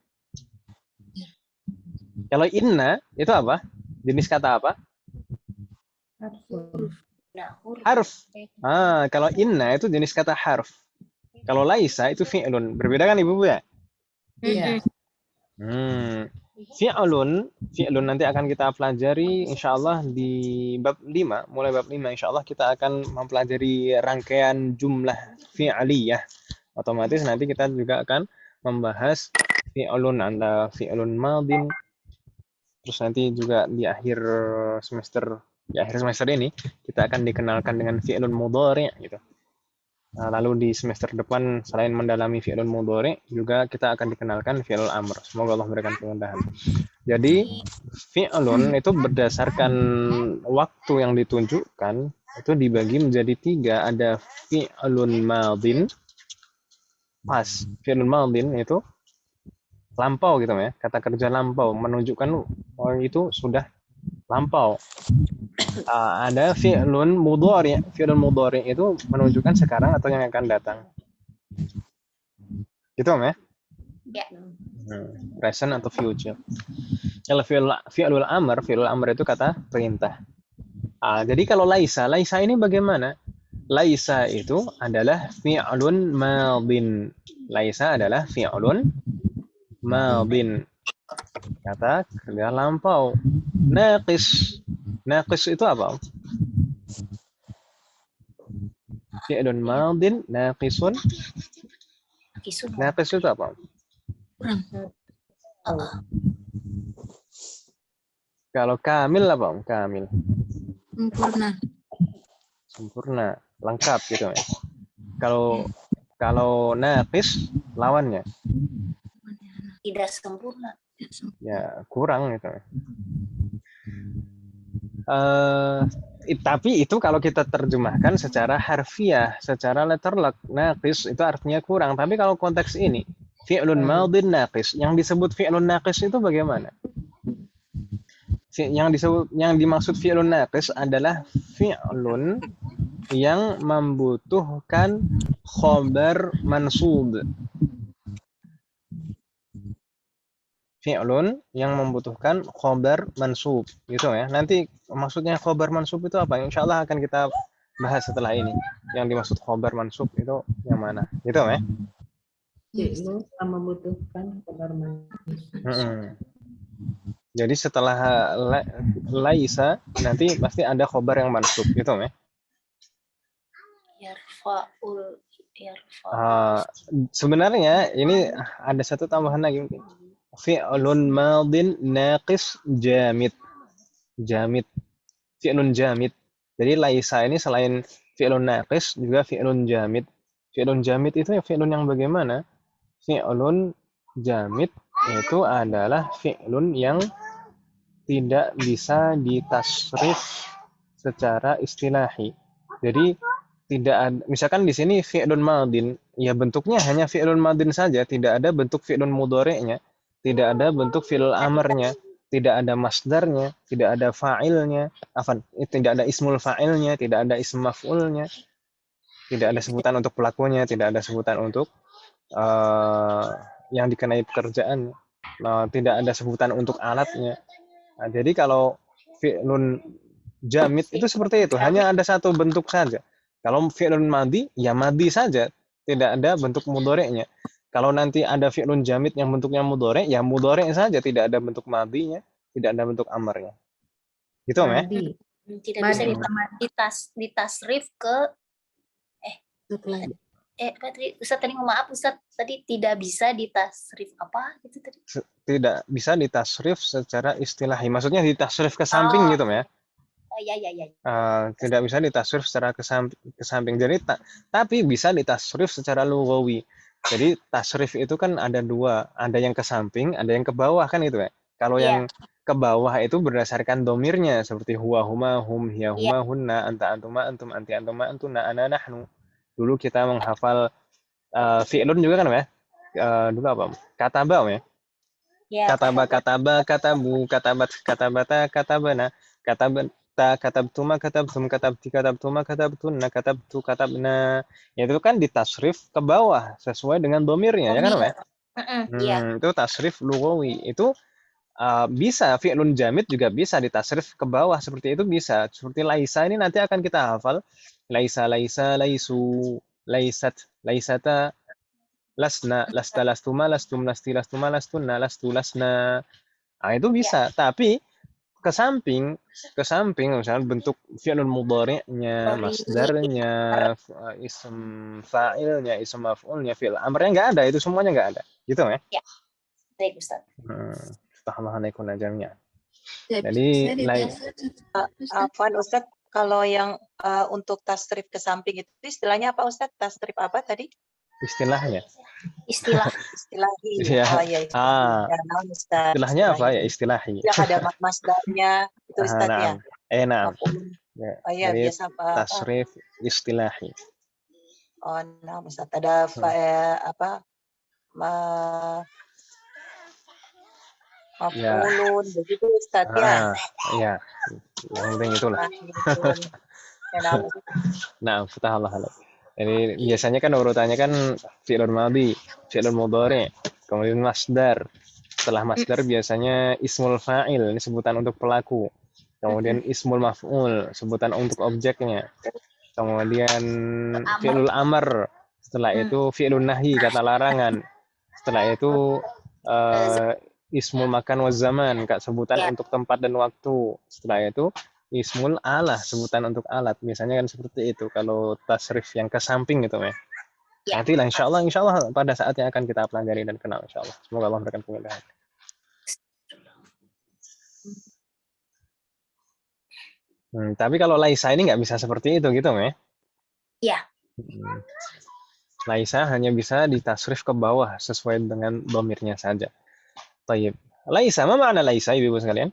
Kalau inna itu apa? Jenis kata apa? Harf. Kalau inna itu jenis kata harf. Kalau laisa itu fi'lun. Berbeda kan Ibu ya? Iya. Fi'lun nanti akan kita pelajari insyaallah di bab 5, mulai bab 5 insyaallah kita akan mempelajari rangkaian jumlah fi'liyah. Otomatis nanti kita juga akan membahas fi'lun, ada fi'lun madin. Terus nanti juga di akhir semester ini kita akan dikenalkan dengan fi'lun mudhari' gitu. Lalu di semester depan selain mendalami fi'lun mudhari' juga kita akan dikenalkan fi'lul amr. Semoga Allah memberikan kemudahan. Jadi fi'lun itu berdasarkan waktu yang ditunjukkan itu dibagi menjadi 3. Ada fi'lun madin, pas. Fi'lun madin itu lampau gitu ya, kata kerja lampau menunjukkan itu sudah lampau. Ada fi'lun mudhari'. Fi'lun mudhari' itu menunjukkan sekarang atau yang akan datang. Gitu ya? Ya. Present atau future. Kalau fi'lul amr itu kata perintah. Jadi kalau laisa ini bagaimana? Laisa itu adalah fi'lun madin. Laisa adalah fi'lun madin. Kata kerja lampau. Naqis itu apa? Fi'lun madin naqisun. Naqis itu apa? Kalau kamil apa? Kamil. Sempurna, lengkap gitu ya. Kalau naqis lawannya Tidak sempurna. Ya, kurang gitu. Tapi itu kalau kita terjemahkan secara harfiah, secara letterlock, naqis itu artinya kurang. Tapi kalau konteks ini, fi'lun madin naqis, yang disebut fi'lun naqis itu bagaimana? Yang dimaksud fi'lun naqis adalah fi'lun yang membutuhkan khobar mansub. Fi'lun yang membutuhkan khobar mansub gitu ya. Nanti maksudnya khobar mansub itu apa? Insyaallah akan kita bahas setelah ini. Yang dimaksud khobar mansub itu yang mana? Gitu ya. Fi'lun yang membutuhkan khobar mansub. Jadi setelah laisa nanti pasti ada khobar yang mansub gitu ya. Sebenarnya ini ada satu tambahan lagi mungkin. Fi'lun madin naqis jamid. Fi'lun jamid. Jadi laisa ini selain fi'lun naqis juga fi'lun jamid. Fi'lun jamid itu ya fi'lun yang bagaimana? fi'lun jamid itu adalah fi'lun yang tidak bisa ditasrif secara istilahi. Jadi tidak ada, misalkan di sini fi'lun madin, ya bentuknya hanya fi'lun madin saja, tidak ada bentuk fi'lun mudhari'nya, tidak ada bentuk fi'lul amarnya, tidak ada masdarnya, tidak ada fa'ilnya, tidak ada ismul fa'ilnya, tidak ada ism maf'ulnya, tidak ada sebutan untuk pelakunya, tidak ada sebutan untuk yang dikenai pekerjaan, tidak ada sebutan untuk alatnya. Nah, jadi kalau fi'lun jamid itu seperti itu, hanya ada satu bentuk saja. Kalau fi'lun madi, ya madi saja, tidak ada bentuk mudhari'nya. Kalau nanti ada fi'lun jamid yang bentuknya mudhari', ya mudhari' saja, tidak ada bentuk madinya, tidak ada bentuk amarnya. Gitu, ya? Tidak bisa ditasrif ke Ustaz tadi maaf Ustaz, tadi tidak bisa ditasrif apa gitu tadi? Tidak bisa ditasrif secara istilahi. Maksudnya ditasrif ke samping gitu, ya? Ya. Tidak bisa ditasrif secara ke samping. Jadi tapi bisa ditasrif secara lughawi. Jadi tasrif itu kan ada dua, ada yang ke samping, ada yang ke bawah kan itu, ya. Kalau yang ke bawah itu berdasarkan domirnya seperti huwa huma hum hiya huma hunna anta antuma antum anti antuma antuna ana nahnu. Dulu kita menghafal fi'lun juga kan, ya? Dulu apa? Kataba, ya? Kataba, katabu, katabat, katabata, katabana, katabta, katabtuma, katabtum, katabti, katabtuma, katabtunna, katabtu, katabna. Itu kan ditasrif ke bawah sesuai dengan domirnya, ya kan, ya? Itu tasrif lughawi. Itu bisa fi'lun jamid juga bisa ditasrif ke bawah seperti itu bisa. Seperti laisa ini nanti akan kita hafal. Laisa, laisu, laisat, laisata, lasna, lasta, lastuma, lastum, lasti, lastuma, lastunna, lastu, lasna. Itu bisa. Tapi ke samping misalnya bentuk fi'lun mudhari'nya, masdarnya, ism fa'ilnya, ism maf'ulnya, fi'il amrnya nggak ada, itu semuanya nggak ada. Gitu, ya? Ya. Baik, Ustaz. Tahamahanaikunna jami'an. Jadi Afwan Ustaz, kalau yang untuk tasrif ke samping itu istilahnya apa Ustaz? Tasrif apa tadi? Istilahnya. Istilahi. Ya. Oh ya. Istilahnya apa ya istilahi? Yang ada masdarnya itu Ustaz ya. Nah. Ya. Oh iya, biasa apa? Tasrif istilahi. Oh, nah Ustaz ada maf'ulun begitu Ustaz ya. Iya. Yang penting itulah. Nah, fatahallah. Jadi biasanya kan urutannya kan fi'lun madhi, fi'lun mudhari', kemudian masdar. Setelah masdar biasanya ismul fa'il, ini sebutan untuk pelaku. Kemudian ismul maf'ul, sebutan untuk objeknya. Kemudian fi'lul amr, setelah itu fi'lun nahi, kata larangan. Setelah itu ismul makan wa zaman, sebutan untuk tempat dan waktu. Setelah itu ismul alah, sebutan untuk alat. Biasanya kan seperti itu kalau tasrif yang ke samping gitu, ya. Nantilah insyaallah pada saat yang akan kita pelajari dan kenal insyaallah. Semoga Allah memberikan kemudahan. Tapi kalau laisa ini nggak bisa seperti itu gitu, ya? Iya. Laisa hanya bisa ditasrif ke bawah sesuai dengan domirnya saja. Tayyib. Laisa, apa makna laisa, ibu sekalian?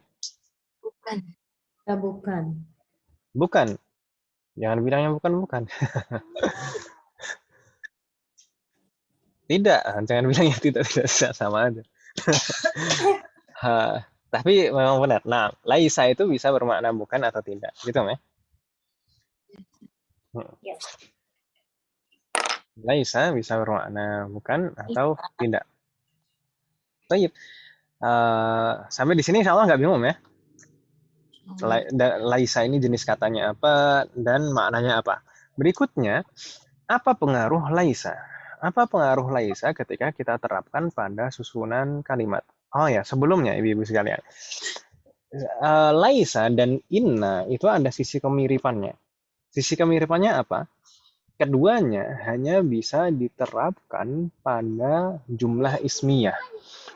Bukan. Jangan bilangnya bukan. Tidak, jangan bilangnya tidak sama aja. Tapi memang benar. Nah, laisa itu bisa bermakna bukan atau tidak, gitu, ya? Laisa bisa bermakna bukan atau tidak. Tayyib. Sampai di sini insyaallah nggak bingung, ya? Laisa ini jenis katanya apa dan maknanya apa. Berikutnya, apa pengaruh laisa? Apa pengaruh laisa ketika kita terapkan pada susunan kalimat? Oh ya, sebelumnya ibu-ibu sekalian. Laisa dan inna itu ada sisi kemiripannya. Sisi kemiripannya apa? Keduanya hanya bisa diterapkan pada jumlah ismiyah.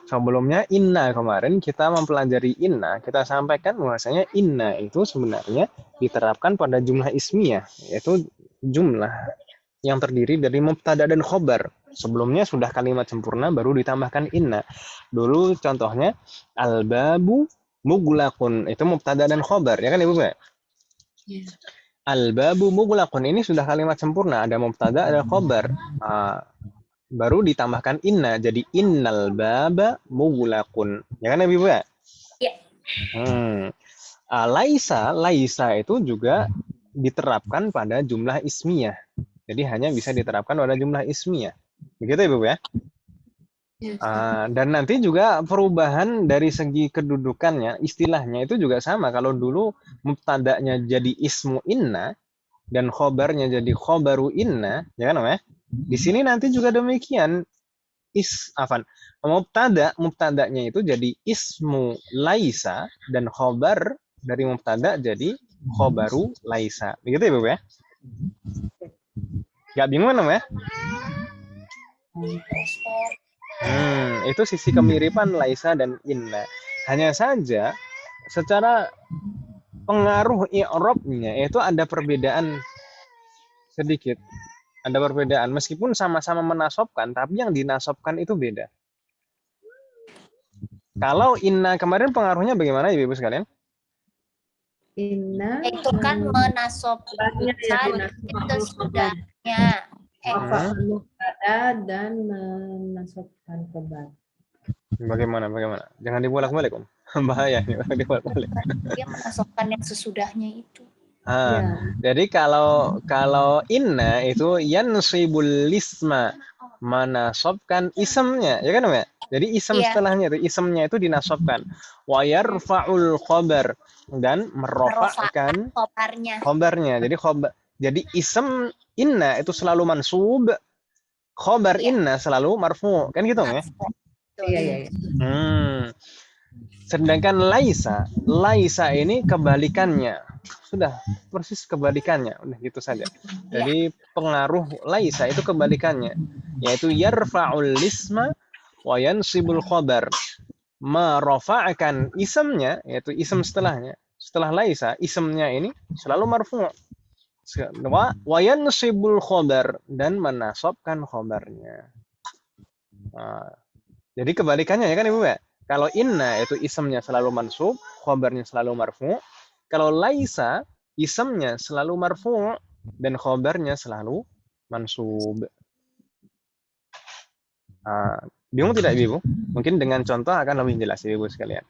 Sebelumnya inna kemarin kita mempelajari inna, kita sampaikan bahwasanya inna itu sebenarnya diterapkan pada jumlah ismiyah, yaitu jumlah yang terdiri dari mubtada dan khobar. Sebelumnya sudah kalimat sempurna baru ditambahkan inna. Dulu contohnya al-babu mughlaqun, itu mubtada dan khobar, ya kan Ibu ya? Ya. Al-babu mughlaqun ini sudah kalimat sempurna, ada mubtada ada khobar. Baru ditambahkan inna, jadi innal baba mughlaqun. Ya kan Ibu ya? Ya. Laisa itu juga diterapkan pada jumlah ismiyah. Jadi hanya bisa diterapkan pada jumlah ismiyah. Begitu Ibu ya? Dan nanti juga perubahan dari segi kedudukannya, istilahnya itu juga sama. Kalau dulu mubtada'nya jadi ismu inna dan khobarnya jadi khobaru inna, ya kan ya? Di sini nanti juga demikian. Mubtada'nya itu jadi ismu laisa dan khobar dari mubtada jadi khobaru laisa. Begitu Ibu ya? Gak bingung ya? Itu sisi kemiripan laisa dan inna. Hanya saja secara pengaruh i'rabnya itu ada perbedaan sedikit. Ada perbedaan meskipun sama-sama menasobkan, tapi yang dinasobkan itu beda. Kalau inna kemarin pengaruhnya bagaimana Ibu sekalian? Inna Itu kan menasobkan sesudahnya. mubtada dan menasobkan khobar. Bagaimana? Jangan dibolak-balik, Om. Bahaya nih, dibolak-balik. Dia menasobkan yang sesudahnya itu. Jadi kalau inna itu yansibul lisma, menasobkan isemnya, ya kan Om ya? Jadi isem setelahnya itu isemnya itu dinasobkan. Wa yarfa'ul khobar, dan merofakkan khobarnya. Jadi isem inna itu selalu mansub, khobar inna selalu marfu, kan gitu ya? Iya. Sedangkan laisa ini kebalikannya. Sudah persis kebalikannya, udah gitu saja. Jadi pengaruh laisa itu kebalikannya, yaitu yarfa'ul lisma wa yansibul khobar. Merofa'kan isemnya, yaitu isem setelahnya. Setelah laisa, isemnya ini selalu marfu'. Wa yansibul khobar, dan menasobkan khobarnya. Jadi kebalikannya ya kan Ibu ya? Kalau inna itu isemnya selalu mansub, khobarnya selalu marfu'. Kalau laisa, isemnya selalu marfu' dan khobarnya selalu mansub. Bingung tidak Ibu? Mungkin dengan contoh akan lebih jelas Ibu sekalian.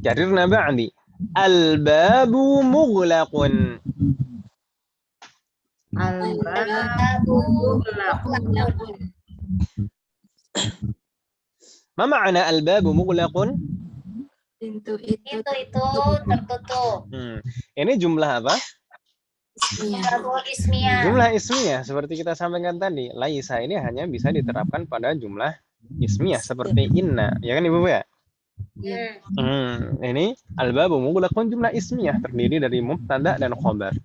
Jarirna ba'di. Al-babu mughlaqun. Al-babu mughlaqun. Ma ma'na al-babu mughlaqun? Pintu itu tertutup. Ini jumlah apa? Ismiyah. Jumlah ismiyah seperti kita sampaikan tadi. Laisa ini hanya bisa diterapkan pada jumlah ismiyah seperti inna, ya kan Ibu ya? Ini al-babu mughlaqun jumlah ismiyah terdiri dari mubtada dan khobar.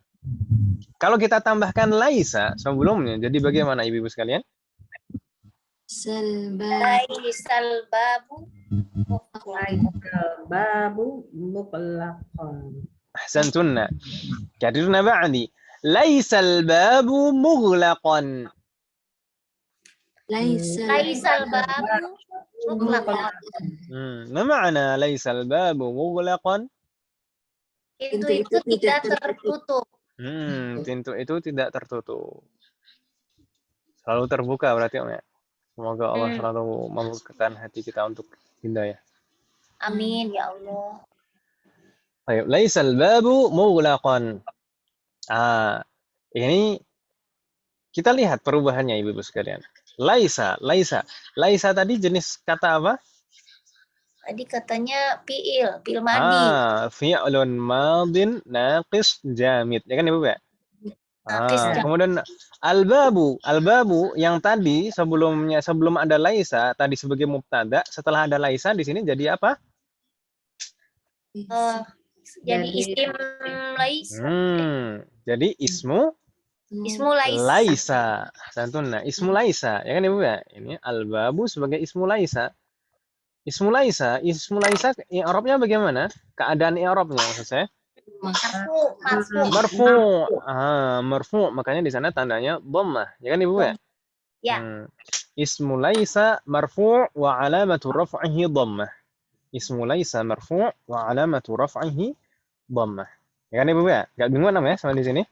Kalau kita tambahkan laisa sebelumnya, jadi bagaimana Ibu sekalian? Laisal babu mughlaqun. Ahsantunna. Jarirna ba'di. Laisal babu mughlaqan. Laisal babu mughlaqan. Ma ma'na laisal babu mughlaqan? Pintu itu tidak tertutup. Pintu itu tidak tertutup. Selalu terbuka berarti Om ya. Semoga Allah selalu membukakan hati kita untuk hidayah. Amin ya Allah. Baik, laisal babu mughlaqan. Ini kita lihat perubahannya Ibu sekalian. Laisa tadi jenis kata apa? Tadi katanya fi'il madi. Fi'lun madin naqis jamid. Ya kan Ibu ya? Kemudian al-babu yang tadi sebelum ada laisa tadi sebagai mubtada, setelah ada laisa di sini jadi apa? Jadi isim laisa. Jadi ismu laisa. Santuna, ismu laisa. Ya kan Ibu ya? Ini al-babu sebagai ismu laisa. Ismu laisa i'rabnya bagaimana? Keadaan i'rabnya maksud saya. Marfu. Marfu. Makanya di sana tandanya dhammah, ya kan Ibu ya? Ya. Ismu laisa marfu' wa alamatu raf'ihi dhammah. Ismu laisa marfu' wa alamatu raf'ihi dhammah. Ya kan Ibu ya? Enggak bingung namanya sama di sini?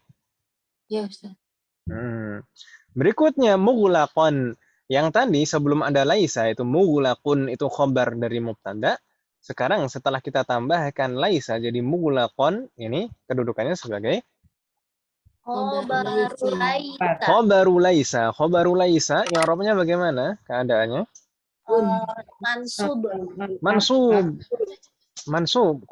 Ya, Ustaz. Berikutnya mughlaqan. Yang tadi sebelum ada laisa itu mughlaqun itu khobar dari mubtada. Sekarang setelah kita tambahkan laisa jadi mughlaqan, ini kedudukannya sebagai khobaru laisa. Khobaru laisa yang Arabnya bagaimana keadaannya? Mansub.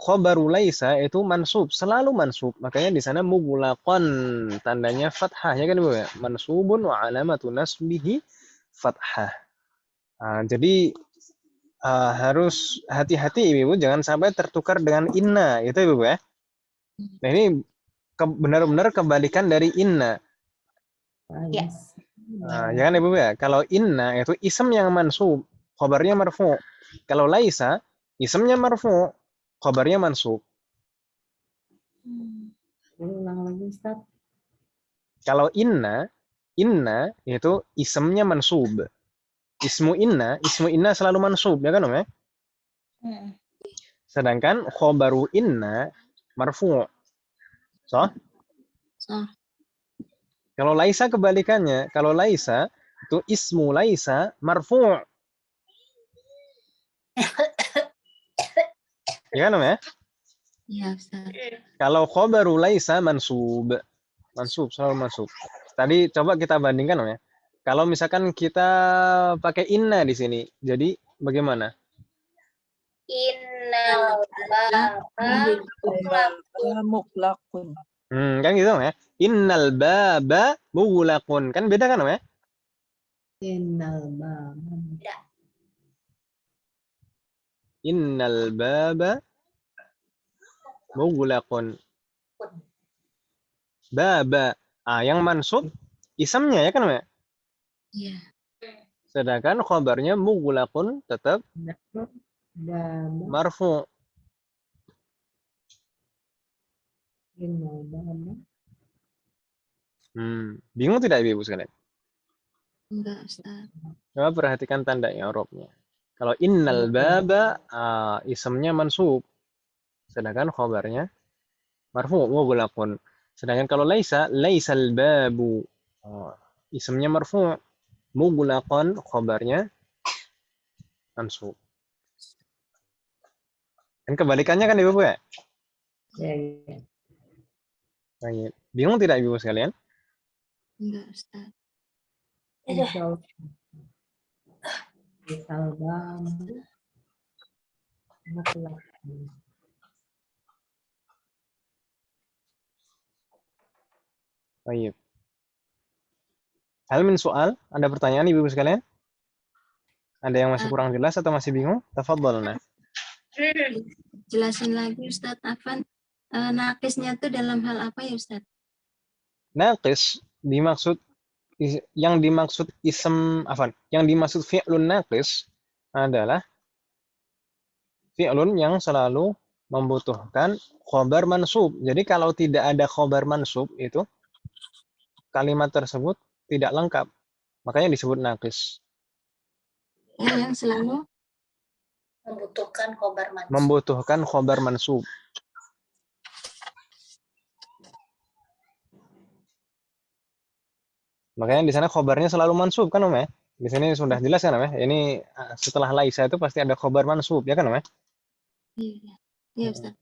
Khobaru laisa itu mansub, selalu mansub. Makanya di sana mughlaqan tandanya fathah, ya kan Ibu ya? Mansubun wa alamatu nasbihi fathah. Jadi harus hati-hati Ibu, jangan sampai tertukar dengan inna, itu Ibu ya. Nah, ini benar-benar kebalikan dari inna. Yes. Ya kan Ibu ya? Kalau inna itu ism yang mansub, khobarnya marfu. Kalau laisa, ismnya marfu, khobarnya mansub. Ulang lagi Ustaz. Kalau inna itu ismnya mansub. Ismu inna selalu mansub, ya kan Om ya? Sedangkan khobaru inna marfu. So? Kalau laisa kebalikannya, kalau laisa itu ismu laisa marfu. Ya kan Om ya? Iya, Ustaz. Kalau khobaru laisa mansub. Mansub, selalu mansub. Tadi coba kita bandingkan Om ya. Kalau misalkan kita pakai inna di sini, jadi bagaimana? Innal baba mughlaqun. Kan gitu Om ya. Innal baba mughlaqun. Kan beda kan Om ya? Innal baba. Innal baba mughlaqun. Baba. Yang mansub isamnya ya kan Om ya? Iya. Sedangkan khabarnya mughlaqun tetap marfu. Bingung tidak Ibu sekalian? Enggak, Ustaz. Coba perhatikan tanda i'rabnya. Kalau innal baba isamnya mansub. Sedangkan khabarnya marfu mughlaqun. Sedangkan kalau laisal babu isamnya marfu. Mughlaqan khabarnya mansub. Kan kebalikannya kan Ibu ya? Ya. Baik. Bingung tidak Ibu sekalian? Enggak, Ustaz. Baik. Hal min soal, ada pertanyaan Ibu sekalian? Ada yang masih kurang jelas atau masih bingung? Tafadhalna. Jelasin lagi Ustaz Afan. Nakisnya itu dalam hal apa ya Ustaz? Naqis yang dimaksud ism afan, yang dimaksud fi'lun naqis adalah fi'lun yang selalu membutuhkan khobar mansub. Jadi kalau tidak ada khobar mansub itu kalimat tersebut tidak lengkap. Makanya disebut naqis. Yang selalu membutuhkan khobar mansub. Makanya di sana khobarnya selalu mansub kan Om ya? Di sini sudah jelas kan Om ya? Ini setelah laisa itu pasti ada khobar mansub ya kan Om ya? Iya. Iya Ustaz.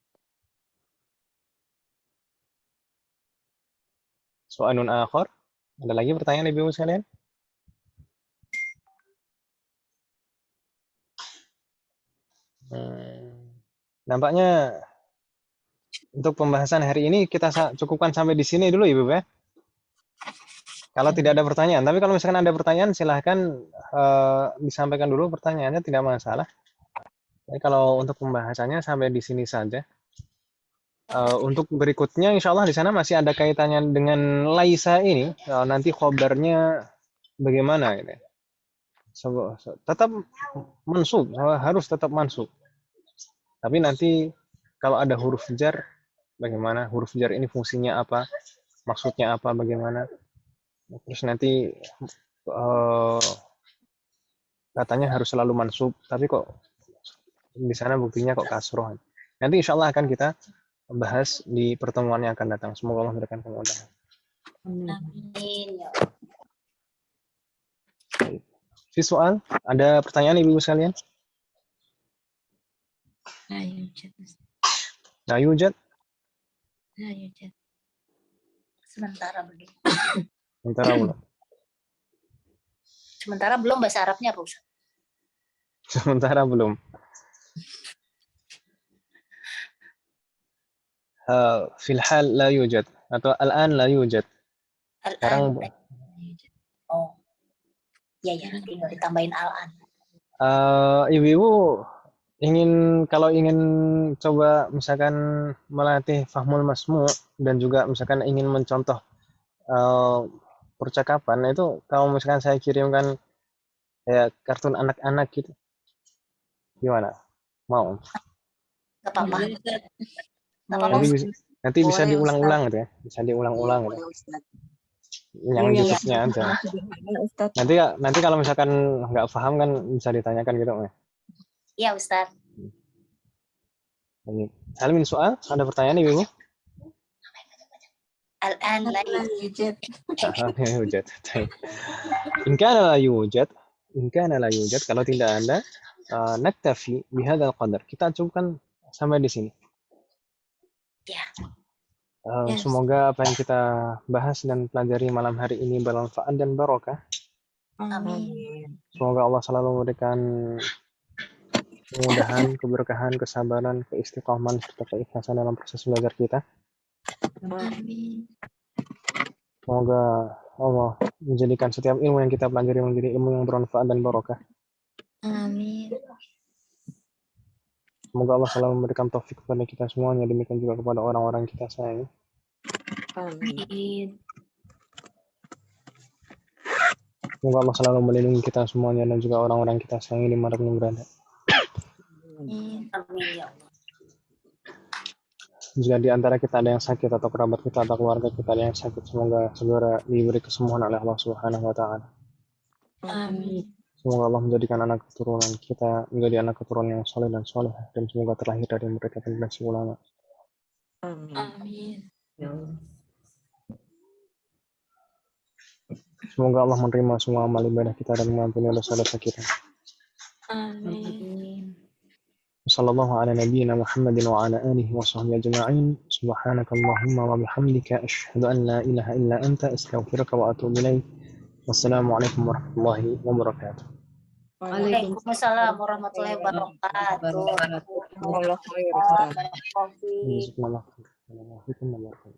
Soalun akhar. Ada lagi pertanyaan Ibu sekalian? Nampaknya untuk pembahasan hari ini kita cukupkan sampai di sini dulu Ibu ya. Kalau tidak ada pertanyaan, tapi kalau misalkan ada pertanyaan silahkan disampaikan dulu pertanyaannya, tidak masalah. Jadi kalau untuk pembahasannya sampai di sini saja. Untuk berikutnya insya Allah di sana masih ada kaitannya dengan laisa ini. Nanti khobarnya bagaimana ini? Tetap mansub, harus tetap mansub. Tapi nanti kalau ada huruf jar bagaimana huruf jar ini fungsinya apa, maksudnya apa, bagaimana. Terus nanti katanya harus selalu mansub, tapi kok di sana buktinya kok kasroh. Nanti insya Allah akan kita bahas di pertemuan yang akan datang. Semoga Allah memberikan kemudahan. Amin. Ya. Fi soal, ada pertanyaan ibu sekalian? La yujad. La yujad? La yujad. Sementara belum. Sementara belum. Sementara belum bahasa Arabnya apa Ustaz? Sementara belum. Fil hal la yujad atau al-an la yujad. Sekarang oh. Ya tinggal ditambahin al-an. Ibu-ibu kalau ingin coba misalkan melatih fahmul masmu' dan juga misalkan ingin mencontoh percakapan itu, kalau misalkan saya kirimkan kayak kartun anak-anak gitu, gimana? Mau? Gak apa-apa. Nanti bisa diulang-ulang gitu ya, bisa diulang-ulang gitu. Yang YouTube-nya aja. Nanti kalau misalkan nggak paham kan bisa ditanyakan gitu ya. Iya Ustaz. Hal min soal, ada pertanyaan ibu? Al-an la yujad. In kana la yujad, kalau tidak ada, naktafi bihadzal qadar. Kita cukupkan sampai di sini. Ya. Semoga apa yang kita bahas dan pelajari malam hari ini bermanfaat dan barokah. Amin. Semoga Allah selalu memberikan kemudahan, keberkahan, kesabaran, keistiqomahan serta keikhlasan dalam proses belajar kita. Amin. Semoga Allah menjadikan setiap ilmu yang kita pelajari menjadi ilmu yang bermanfaat dan barokah. Amin. Semoga Allah selalu memberikan taufik kepada kita semuanya, demikian juga kepada orang-orang kita sayang. Amin. Semoga Allah selalu melindungi kita semuanya dan juga orang-orang kita sayang di mana pun berada. Amin ya Allah. Jika di antara kita ada yang sakit atau kerabat kita atau keluarga kita ada yang sakit, semoga segera diberi kesembuhan oleh Allah Subhanahu wa taala. Amin. Semoga Allah menjadikan anak keturunan kita menjadi anak keturunan yang soleh dan soleh, dan semoga terlahir dari mereka generasi ulama. Amin. Semoga Allah menerima semua amal ibadah kita dan mengampuni dosa-dosa kita. Amin. Sallallahu ala nabiyyina Muhammadin wa ala alihi wa sahbihi ajma'in. Subhanakallahumma wa bihamdika asyhadu an la ilaha illa anta astaghfiruka wa atubu ilaik. Wassalamualaikum warahmatullahi wabarakatuh. Waalaikumsalam warahmatullahi wabarakatuh. Allah khair Ustaz. Bismillahirrahmanirrahim.